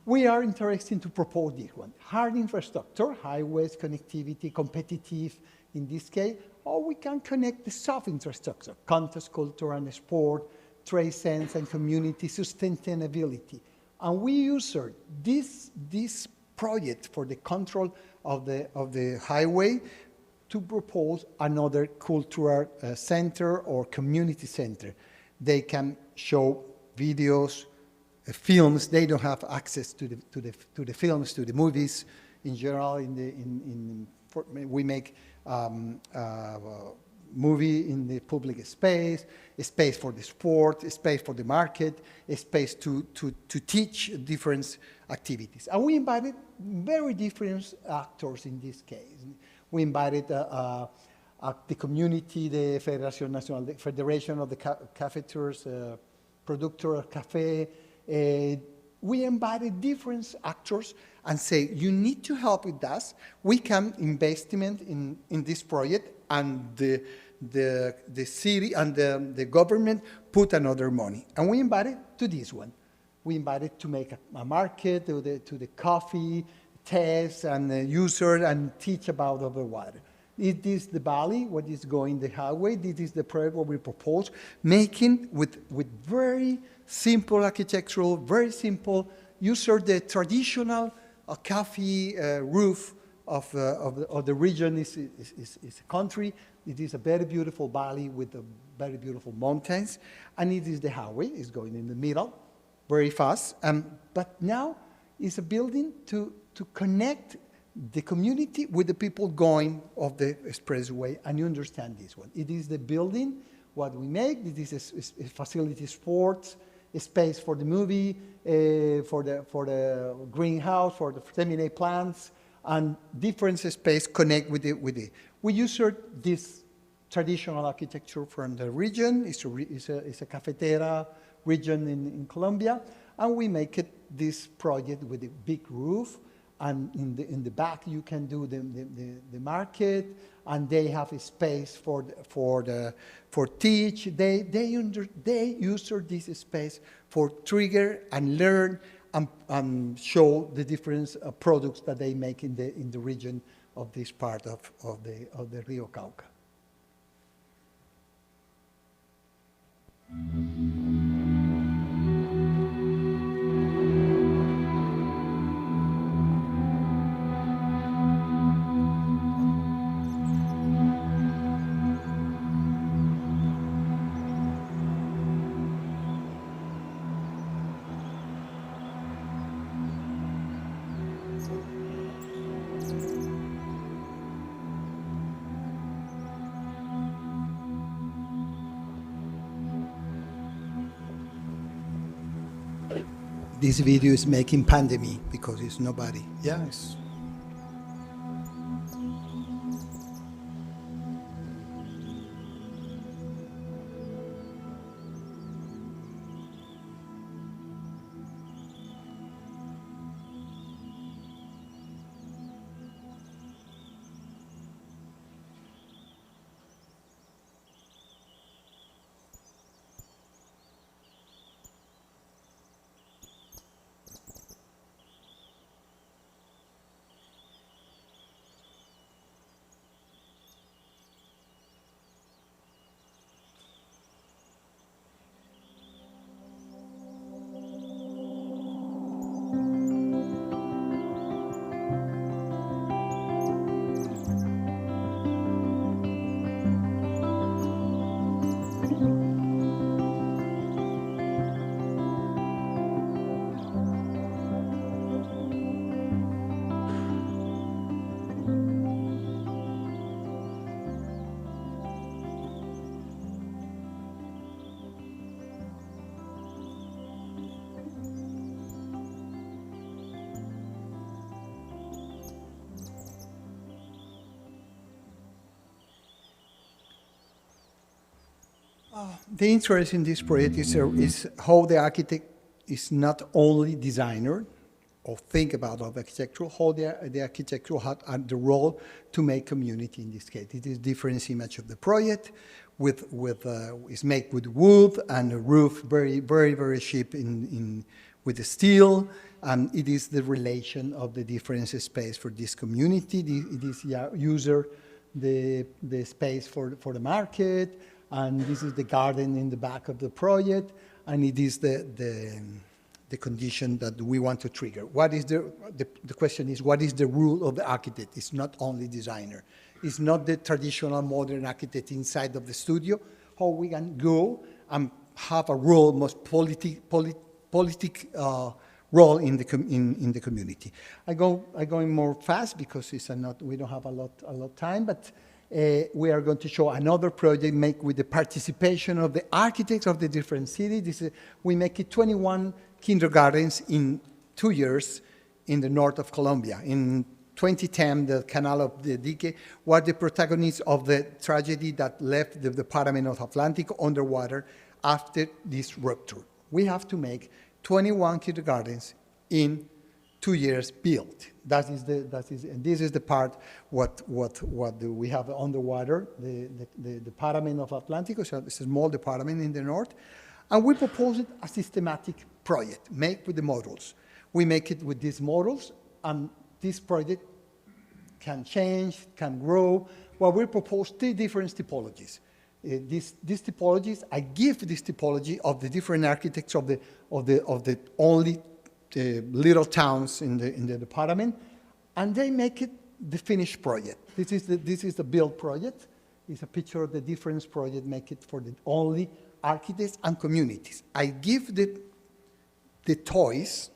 Speaker 2: We are interested to propose this one. Hard infrastructure, highways, connectivity, competitive in this case, or we can connect the soft infrastructure, contest, culture and sport, trade sense and community sustainability. And we use this project for the control of the highway to propose another cultural center or community center. They can show videos, films. They don't have access to the films, to the movies. In general, we make movie in the public space, a space for the sport, a space for the market, a space to teach different activities. And we invited very different actors in this case. We invited the community, the Federación Nacional, the Federation of the Cafeters, Productor of Café. We invited different actors and say, you need to help with us. We can investment in this project, and the city and the government put another money. And we invited to this one. We invited to make a market to the coffee, test and user and teach about the water. It is the valley, what is going the highway. This is the project what we propose, making with very simple architectural, very simple, user the traditional coffee roof of the region is a country. It is a very beautiful valley with very beautiful mountains, and it is the highway. It's going in the middle, very fast. But now it's a building to connect the community with the people going of the expressway, and you understand this one. It is the building, what we make. It is a facility sports, a space for the movie, for the greenhouse, for the seminary plants, and different space connect with it. We use this traditional architecture from the region. It's a cafetera region in Colombia, and we make it this project with a big roof. And in the back you can do the market, and they have a space for teach. They use this space for trigger and learn and show the different products that they make in the region of this part of the Rio Cauca. This video is making pandemic because it's nobody. Yeah, it's The interest in this project is how the architect is not only designer or think about architecture, how the architecture had the role to make community in this case. It is different image of the project is made with wood and a roof very cheap with the steel. And it is the relation of the different space for this community. It is user the space for the market, and this is the garden in the back of the project, and it is the condition that we want to trigger. What is the question is, what is the role of the architect? It's not only designer. It's not the traditional modern architect inside of the studio. How we can go and have a role, most politic role in the community. I going more fast because we don't have a lot time, but we are going to show another project made with the participation of the architects of the different cities. We make it 21 kindergartens in 2 years in the north of Colombia. In 2010, the Canal of the Dique were the protagonists of the tragedy that left the Department of Atlantic underwater after this rupture. We have to make 21 kindergartens in 2 years built. And this is the part what we have underwater, the Department of Atlantic, so it's a small department in the north, and we proposed a systematic project made with the models. We make it with these models, and this project can change, can grow. Well, we propose 3 different typologies. These typologies, I give this typology of the different architects of the only little towns in the department, and they make it the finished project. This is the build project. It's a picture of the different project, make it for the only architects and communities. I give the toys,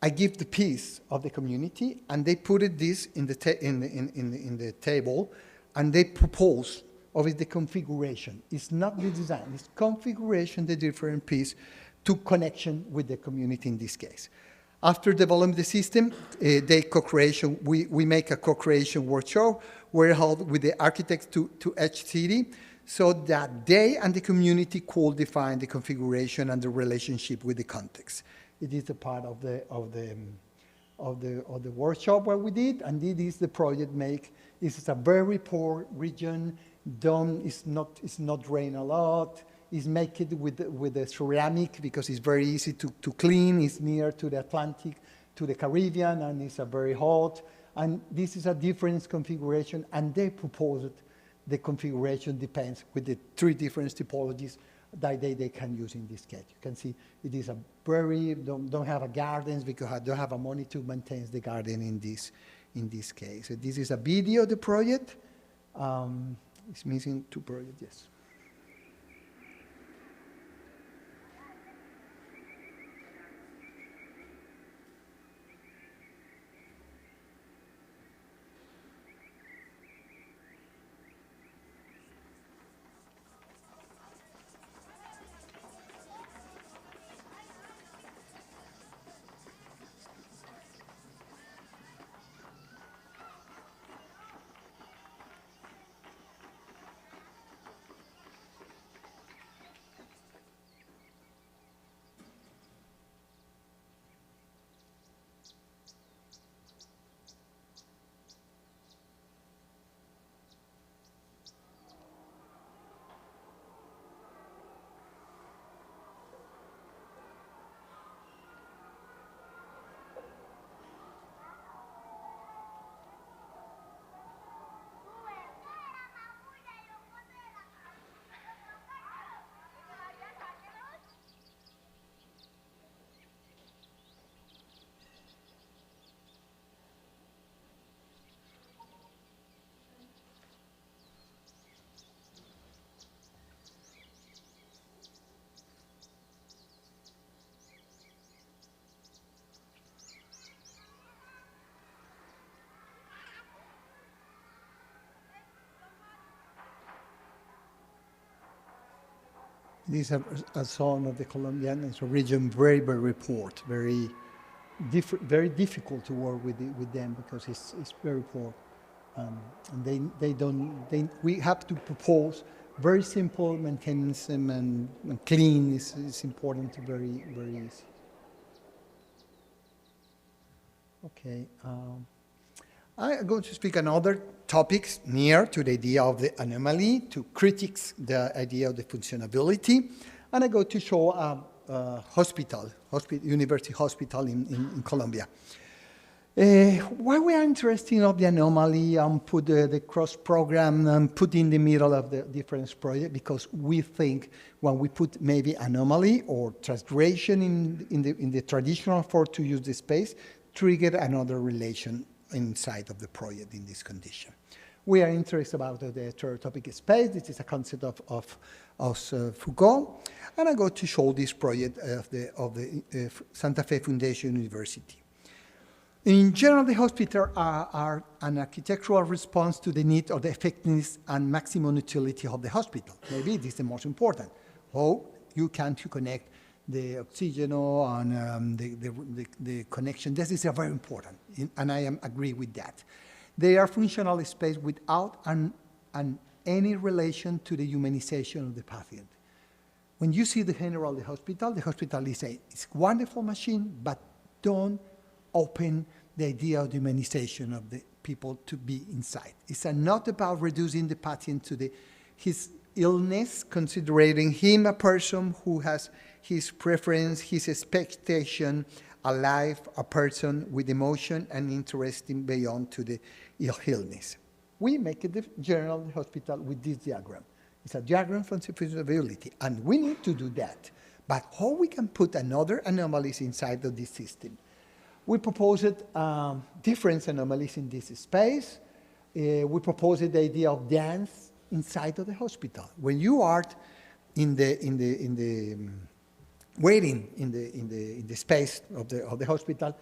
Speaker 2: I give the piece of the community, and they put this in the table, and they propose of the configuration. It's not the design, it's configuration, the different piece to connection with the community in this case. After developing the system, we make a co-creation workshop where held with the architects to each city, so that they and the community could define the configuration and the relationship with the context. It is a part of the workshop what we did, and this is the project make. This is a very poor region. It's not rain a lot. It's make it with the ceramic because it's very easy to clean. It's near to the Atlantic, to the Caribbean, and it's a very hot. And this is a different configuration, and they proposed the configuration depends with the 3 different typologies that they can use in this case. You can see it is a very, don't have a gardens because I don't have a money to maintain the garden in this case. So this is a video of the project. It's missing 2 projects, yes. This is a song of the Colombian. It's a region very poor, very difficult to work with them because it's very poor, and we have to propose Very simple maintenance and clean is important, very, very easy. Okay. I'm going to speak on other topics near to the idea of the anomaly, to critics the idea of the functionability, and I go to show a university hospital in Colombia. Why we are interested in the anomaly and put the cross program and put in the middle of the different project, because we think when we put maybe anomaly or transgression in the traditional for to use the space, trigger another relation inside of the project in this condition. We are interested about the topic space. This is a concept of Foucault, and I go to show this project of the Santa Fe Foundation University. In general, the hospitals are an architectural response to the need of the effectiveness and maximum utility of the hospital. Maybe this is the most important. How you can connect the oxygen and the connection. This is very important, and I agree with that. They are functional space without any relation to the humanization of the patient. When you see the hospital is a wonderful machine, but don't open the idea of humanization of the people to be inside. It's not about reducing the patient to his illness, considering him a person who has his preference, his expectation, alive, a person with emotion and interest beyond to the illness. We make it the general hospital with this diagram. It's a diagram from feasibility, and we need to do that. But how we can put another anomalies inside of this system? We proposed different anomalies in this space. We proposed the idea of dance inside of the hospital. When you are waiting in the space of the hospital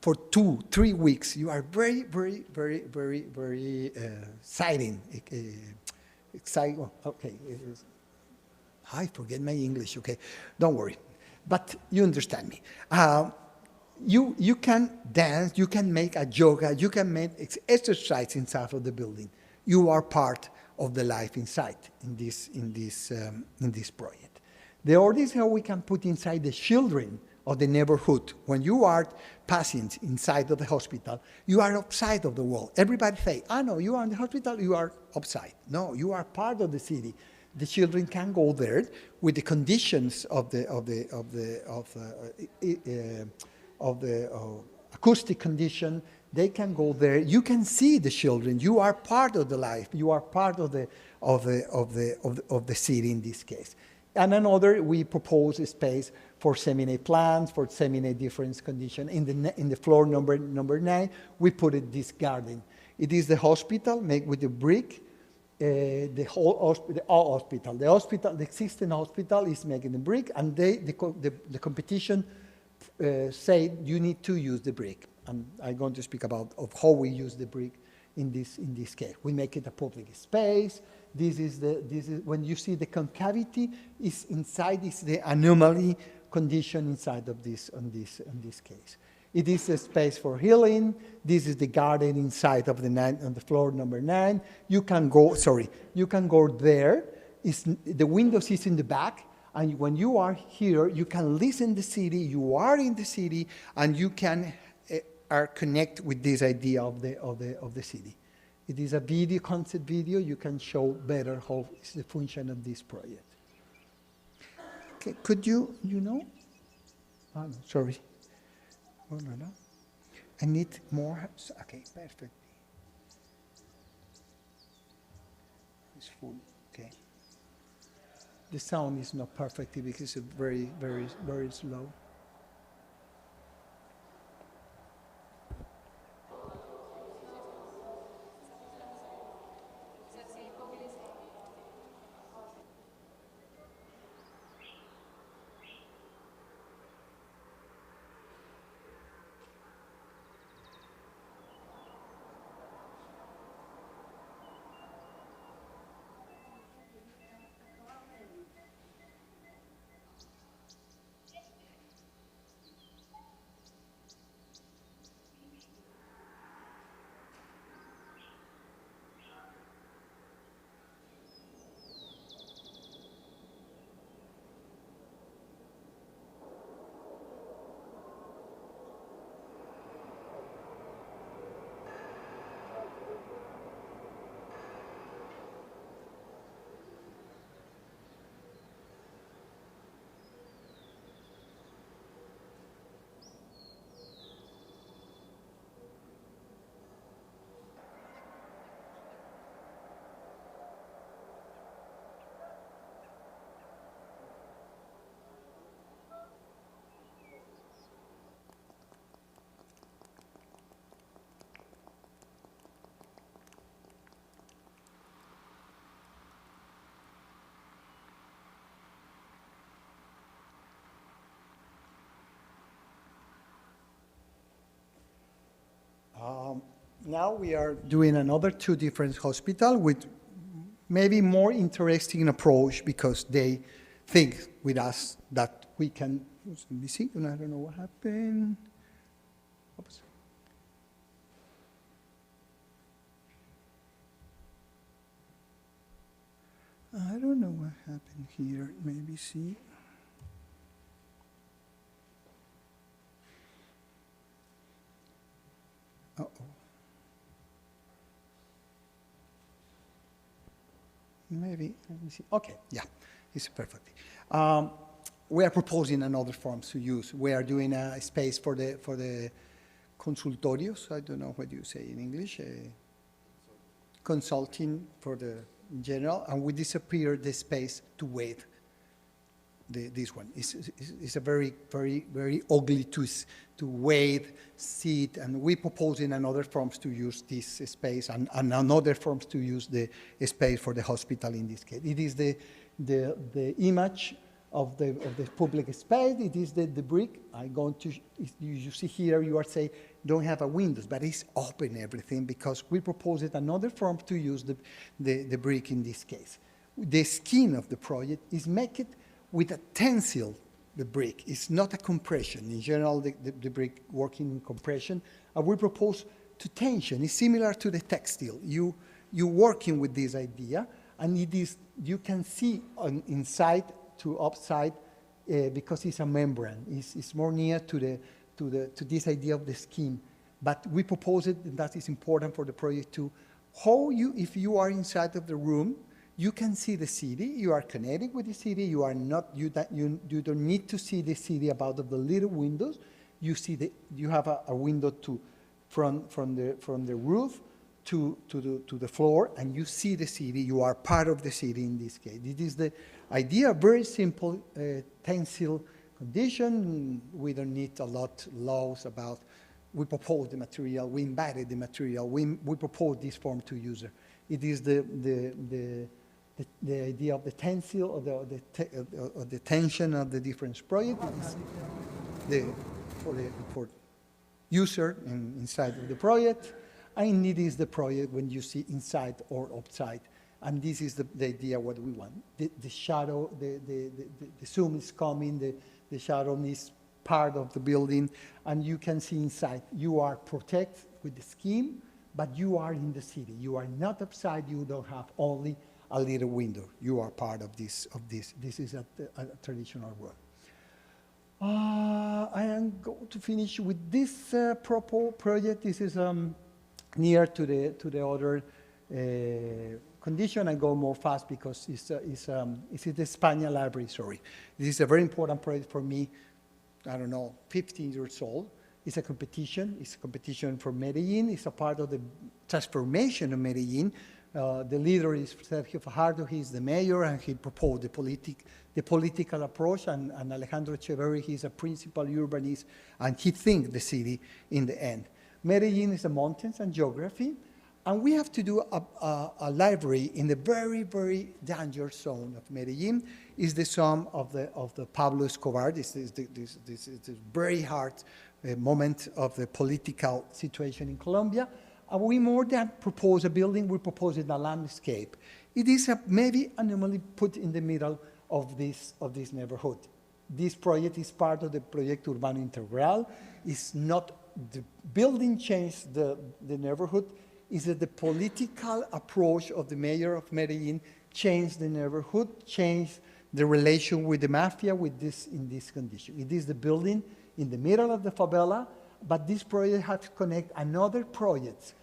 Speaker 2: for 2-3 weeks, you are very, very, very, very, very exciting. Okay, I forget my English. Okay, don't worry, but you understand me. You can dance, you can make a yoga, you can make exercise inside of the building. You are part of the life inside in this project. The other is how we can put inside the children of the neighborhood. When you are patients inside of the hospital, you are outside of the world. Everybody say, no, you are in the hospital, you are outside. No, you are part of the city. The children can go there with the conditions of the acoustic condition. They can go there. You can see the children. You are part of the life. You are part of the city in this case. And another, we propose a space for seminar plants, for seminar different condition. In the floor number 9, we put it this garden. It is the hospital made with the brick. The existing hospital is making the brick, and the competition say you need to use the brick. And I'm going to speak about how we use the brick in this case. We make it a public space. This is when you see the concavity is inside is the anomaly condition inside of this on this case. It is a space for healing. This is the garden inside of on the floor number 9. You can go there. The windows is in the back. And when you are here, you can listen to the city. You are in the city, and you can connect with this idea of the city. It is a video concept video. You can show better how is the function of this project. Okay, could you know? Oh, no, sorry. Oh, no. I need more. Okay, perfect. It's full. Okay. The sound is not perfect because it's very, very, very slow. Now we are doing another 2 different hospitals with maybe more interesting approach because they think with us that we can, let me see, and I don't know what happened. Oops. I don't know what happened here, maybe see. Uh-oh. Maybe, let me see. Okay, yeah, it's perfect. We are proposing another forms to use. We are doing a space for the consultorios. I don't know what you say in English. Consulting for the in general, and we disappear the space to wait. This one is a very, very, very ugly to wait, sit, and we propose in another forms to use this space and another forms to use the space for the hospital in this case. It is the image of the public space. It is the brick. I'm going to, you see here, you are saying don't have a windows, but it's open everything because we propose it another form to use the brick in this case. The skin of the project is make it with a tensile, the brick. It's not a compression. In general, the brick working in compression. And we propose to tension. It's similar to the textile. You working with this idea, and it is, you can see on inside to upside because it's a membrane. It's more near to this idea of the skin. But we propose it, and that is important for the project too. How you, if you are inside of the room, you can see the city. You are connected with the city. You are not. You don't need to see the city about of the little windows. You see you have a window from the roof to the floor, and you see the city. You are part of the city in this case. It is the idea. Very simple tensile condition. We don't need a lot laws about. We propose the material. We invited the material. We propose this form to user. It is the idea of the tensile, or the tension of the different project. For user inside of the project, and it is the project when you see inside or outside. And this is the idea what we want. The shadow, the zoom is coming, the shadow is part of the building, and you can see inside. You are protected with the scheme, but you are in the city. You are not outside, you don't have only a little window. You are part of this. This is a traditional work. I am going to finish with this project. This is near to the other condition. I go more fast because it's the Spanish library. Sorry, this is a very important project for me. I don't know, 15 years old. It's a competition. It's a competition for Medellin. It's a part of the transformation of Medellin. The leader is Sergio Fajardo. He's the mayor, and he proposed the political approach. And Alejandro Echeverri, he's a principal urbanist, and he thinks the city in the end. Medellin is the mountains and geography, and we have to do a library in the very, very dangerous zone of Medellin. Is the sum of the Pablo Escobar. This is the very hard moment of the political situation in Colombia. And we more than propose a building, we propose a landscape. It is maybe anomaly put in the middle of this neighborhood. This project is part of the Proyecto Urbano Integral. It's not the building changed the neighborhood. It's that the political approach of the mayor of Medellin changed the neighborhood, changed the relation with the mafia in this condition. It is the building in the middle of the favela, but this project has to connect another projects,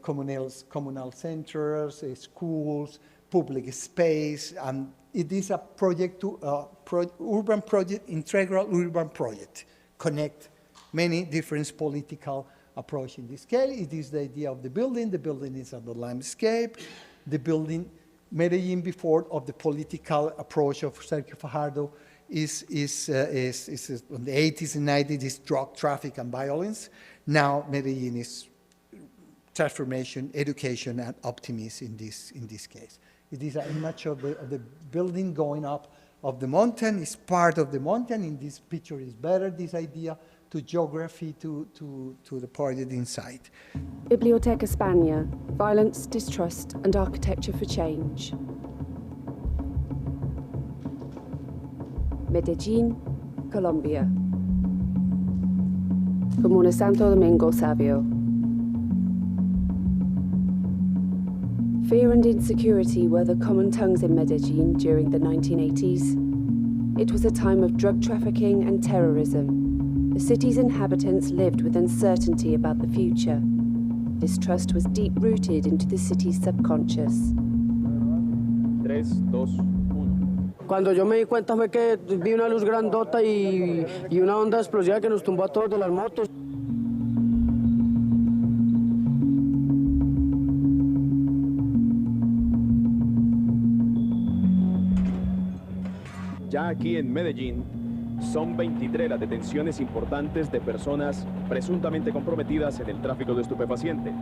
Speaker 2: communal centers, schools, public space, and it is a project urban project, integral urban project, connect many different political approach in this case. It is the idea of the building is on the landscape, the building, Medellin before of the political approach of Sergio Fajardo is in the 80s and 90s is drug traffic and violence. Now Medellin is transformation, education, and optimism in this case. It is an image of the building going up of the mountain. It's part of the mountain. In this picture is better, this idea geography, to the part inside.
Speaker 12: Biblioteca España, Violence, Distrust and Architecture for Change. Medellín, Colombia. Comune Santo Domingo Savio. Fear and insecurity were the common tongues in Medellín during the 1980s. It was a time of drug trafficking and terrorism. The city's inhabitants lived with uncertainty about the future. Distrust was deep-rooted into the city's subconscious.
Speaker 13: 3, 2, 1.
Speaker 14: Cuando yo me di cuenta fue que vi una luz grandota y una onda explosiva que nos tumbó a todos de las motos.
Speaker 13: Ya aquí en Medellín, son 23 las detenciones importantes de personas presuntamente comprometidas en el tráfico de estupefacientes.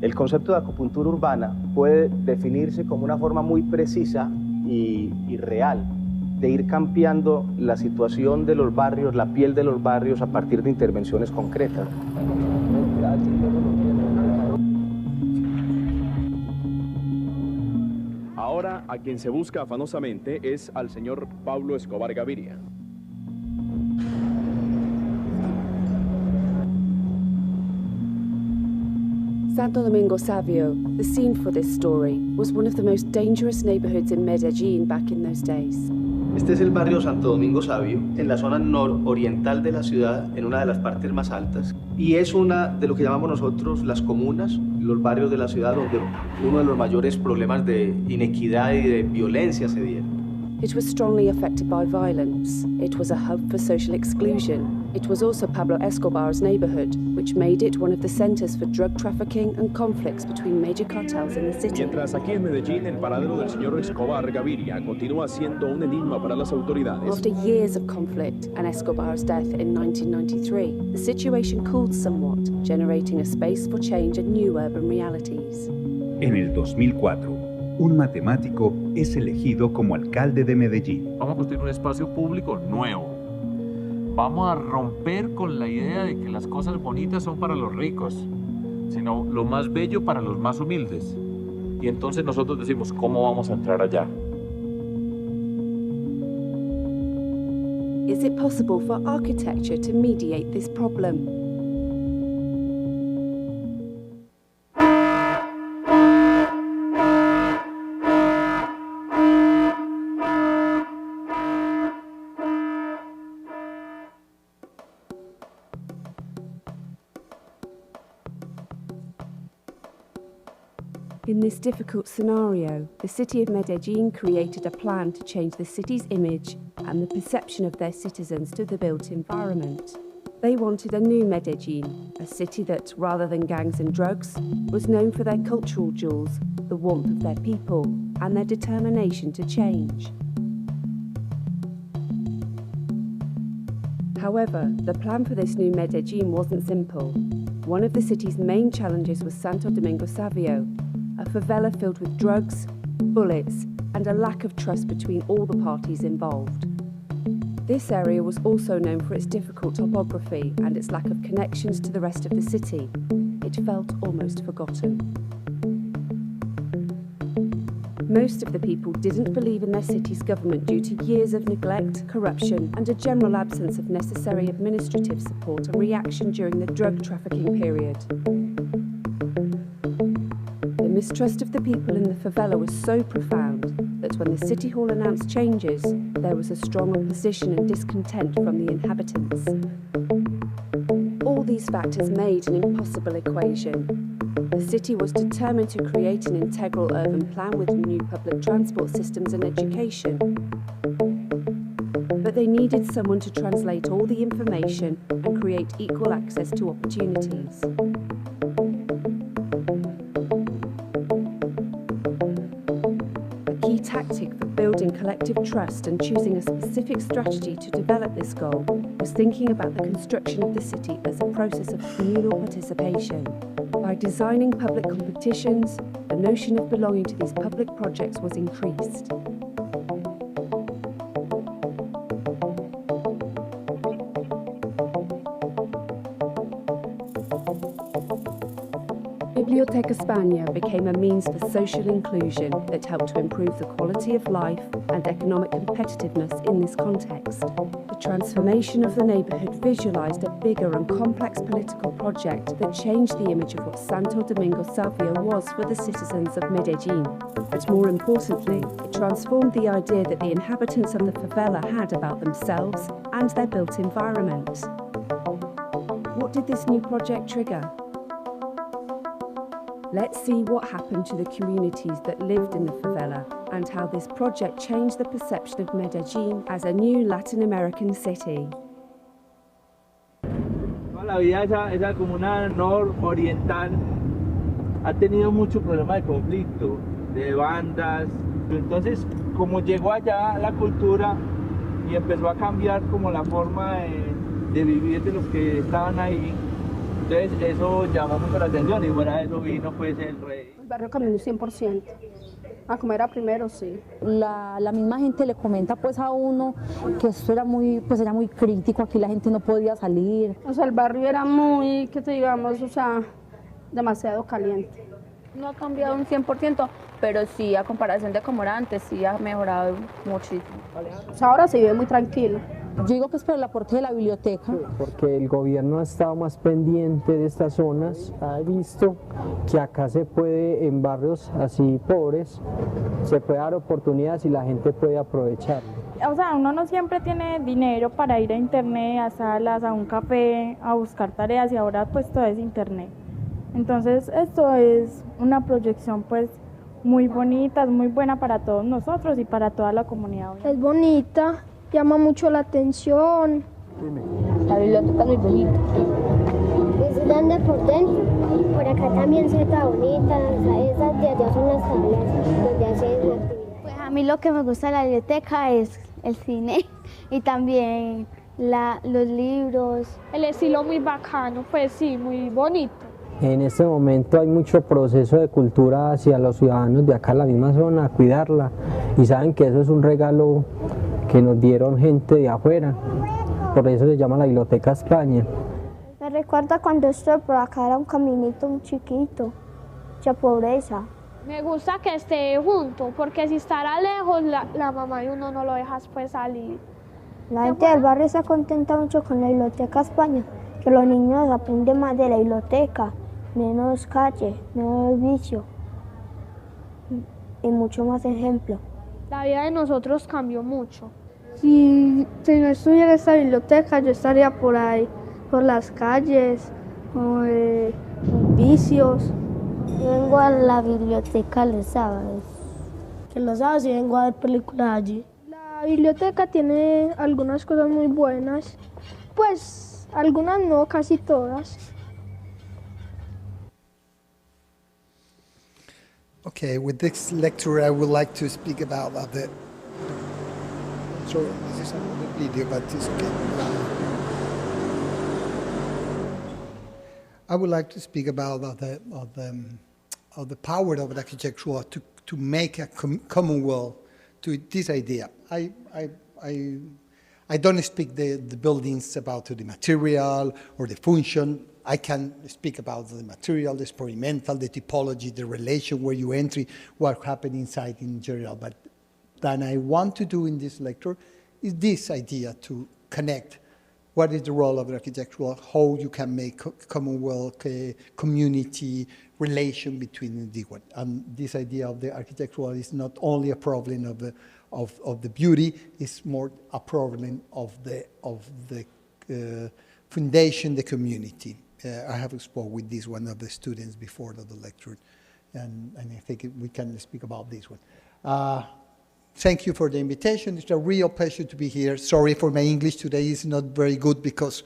Speaker 15: El concepto de acupuntura urbana puede definirse como una forma muy precisa y real de ir cambiando la situación de los barrios, la piel de los barrios a partir de intervenciones concretas.
Speaker 13: Ahora a quien se busca afanosamente es al señor Pablo Escobar Gaviria.
Speaker 12: Santo Domingo Savio, the scene for this story, was one of the most dangerous neighborhoods in Medellín back in those days.
Speaker 15: Este es el barrio Santo Domingo Savio, en la zona nororiental de la ciudad, en una de las partes más altas. Y es una de lo que llamamos nosotros las comunas, los barrios de la ciudad donde uno de los mayores problemas de inequidad y de violencia se dieron.
Speaker 12: It was strongly affected by violence. It was a hub for social exclusion. It was also Pablo Escobar's neighborhood, which made it one of the centers for drug trafficking and conflicts between major cartels in the city.
Speaker 13: Mientras aquí en Medellín el paradero del señor Escobar Gaviria continúa siendo un enigma para las autoridades.
Speaker 12: After years of conflict and Escobar's death in 1993, the situation cooled somewhat, generating a space for change and new urban realities.
Speaker 16: En el 2004, un matemático es elegido como alcalde de Medellín.
Speaker 17: Vamos a construir un espacio público nuevo. Vamos a romper con la idea de que las cosas bonitas son para los ricos, sino lo más bello para los más humildes. Y entonces nosotros decimos, ¿cómo vamos a entrar allá?
Speaker 12: Is it possible for architecture to mediate this problem? In this difficult scenario, the city of Medellín created a plan to change the city's image and the perception of their citizens to the built environment. They wanted a new Medellín, a city that, rather than gangs and drugs, was known for their cultural jewels, the warmth of their people, and their determination to change. However, the plan for this new Medellín wasn't simple. One of the city's main challenges was Santo Domingo Savio, a favela filled with drugs, bullets, and a lack of trust between all the parties involved. This area was also known for its difficult topography and its lack of connections to the rest of the city. It felt almost forgotten. Most of the people didn't believe in their city's government due to years of neglect, corruption, and a general absence of necessary administrative support and reaction during the drug trafficking period. The mistrust of the people in the favela was so profound that when the City Hall announced changes, there was a strong opposition and discontent from the inhabitants. All these factors made an impossible equation. The city was determined to create an integral urban plan with new public transport systems and education. But they needed someone to translate all the information and create equal access to opportunities. A key tactic for building collective trust and choosing a specific strategy to develop this goal was thinking about the construction of the city as a process of communal participation. By designing public competitions, notion of belonging to these public projects was increased. Biblioteca España became a means for social inclusion that helped to improve the quality of life and economic competitiveness in this context. The transformation of the neighbourhood visualised a bigger and complex political project that changed the image of what Santo Domingo Savio was for the citizens of Medellin. But more importantly, it transformed the idea that the inhabitants of the favela had about themselves and their built environment. What did this new project trigger? Let's see what happened to the communities that lived in the favela and how this project changed the perception of Medellin as a new Latin American city.
Speaker 11: Toda la vida esa comuna nororiental ha tenido mucho problema de conflicto, de bandas. Entonces, como llegó allá la cultura y empezó a cambiar como la forma de vivir de los que estaban ahí, entonces eso llamó mucho la atención y fuera de eso vino pues el rey.
Speaker 18: El barrio cambió 100%, como era primero, sí.
Speaker 19: La misma gente le comenta pues a uno que esto era muy crítico, aquí la gente no podía salir.
Speaker 18: O sea, el barrio era muy, que te digamos, o sea, demasiado caliente.
Speaker 20: No ha cambiado un 100%, pero sí, a comparación de como era antes, sí ha mejorado muchísimo.
Speaker 18: O sea, ahora se vive muy tranquilo.
Speaker 19: Yo digo que es por el aporte de la biblioteca.
Speaker 21: Porque el gobierno ha estado más pendiente de estas zonas, ha visto que acá se puede, en barrios así pobres, se puede dar oportunidades y la gente puede aprovechar.
Speaker 22: O sea, uno no siempre tiene dinero para ir a internet, a salas, a un café, a buscar tareas y ahora pues todo es internet. Entonces esto es una proyección pues muy bonita, es muy buena para todos nosotros y para toda la comunidad.
Speaker 23: Es bonita, llama mucho la atención.
Speaker 20: La biblioteca es muy bonita.
Speaker 23: Es grande por dentro, por acá también se está bonita, esas de allá son las salas donde hacen actividades.
Speaker 24: Pues a mí lo que me gusta de la biblioteca es el cine y también los libros.
Speaker 22: El estilo muy bacano, pues sí, muy bonito.
Speaker 21: En este momento hay mucho proceso de cultura hacia los ciudadanos de acá, la misma zona, a cuidarla. Y saben que eso es un regalo que nos dieron gente de afuera. Por eso se llama la Biblioteca España.
Speaker 23: Me recuerda cuando estuve por acá, era un caminito muy chiquito, mucha pobreza.
Speaker 22: Me gusta que esté junto, porque si estará lejos, la mamá de uno no lo deja pues salir.
Speaker 23: La gente del barrio está contenta mucho con la Biblioteca España, que los niños aprenden más de la biblioteca. Menos calle, menos vicio y mucho más ejemplo.
Speaker 22: La vida de nosotros cambió mucho.
Speaker 23: Si no estuviera esta biblioteca, yo estaría por ahí, por las calles, con vicios.
Speaker 24: Yo vengo a la biblioteca los sábados.
Speaker 23: Que los sábados yo vengo a ver películas allí. La biblioteca tiene algunas cosas muy buenas, pues algunas no, casi todas.
Speaker 2: Okay, with this lecture, I would like to speak about sorry, this is another video, but it's okay. I would like to speak about the power of the architecture to make a commonwealth to this idea. I don't speak the buildings about the material or the function. I can speak about the material, the experimental, the typology, the relation where you enter, what happened inside in general. But then I want to do in this lecture is this idea to connect what is the role of the architectural, how you can make commonwealth, community relation between the one. And this idea of the architectural is not only a problem of the beauty, it's more a problem of the foundation, the community. I have spoken with this one of the students before the lecture, and I think we can speak about this one. Thank you for the invitation. It's a real pleasure to be here. Sorry for my English today is not very good because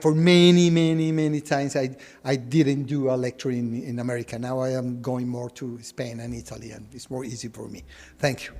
Speaker 2: for many times I didn't do a lecture in America. Now I am going more to Spain and Italy, and it's more easy for me. Thank you.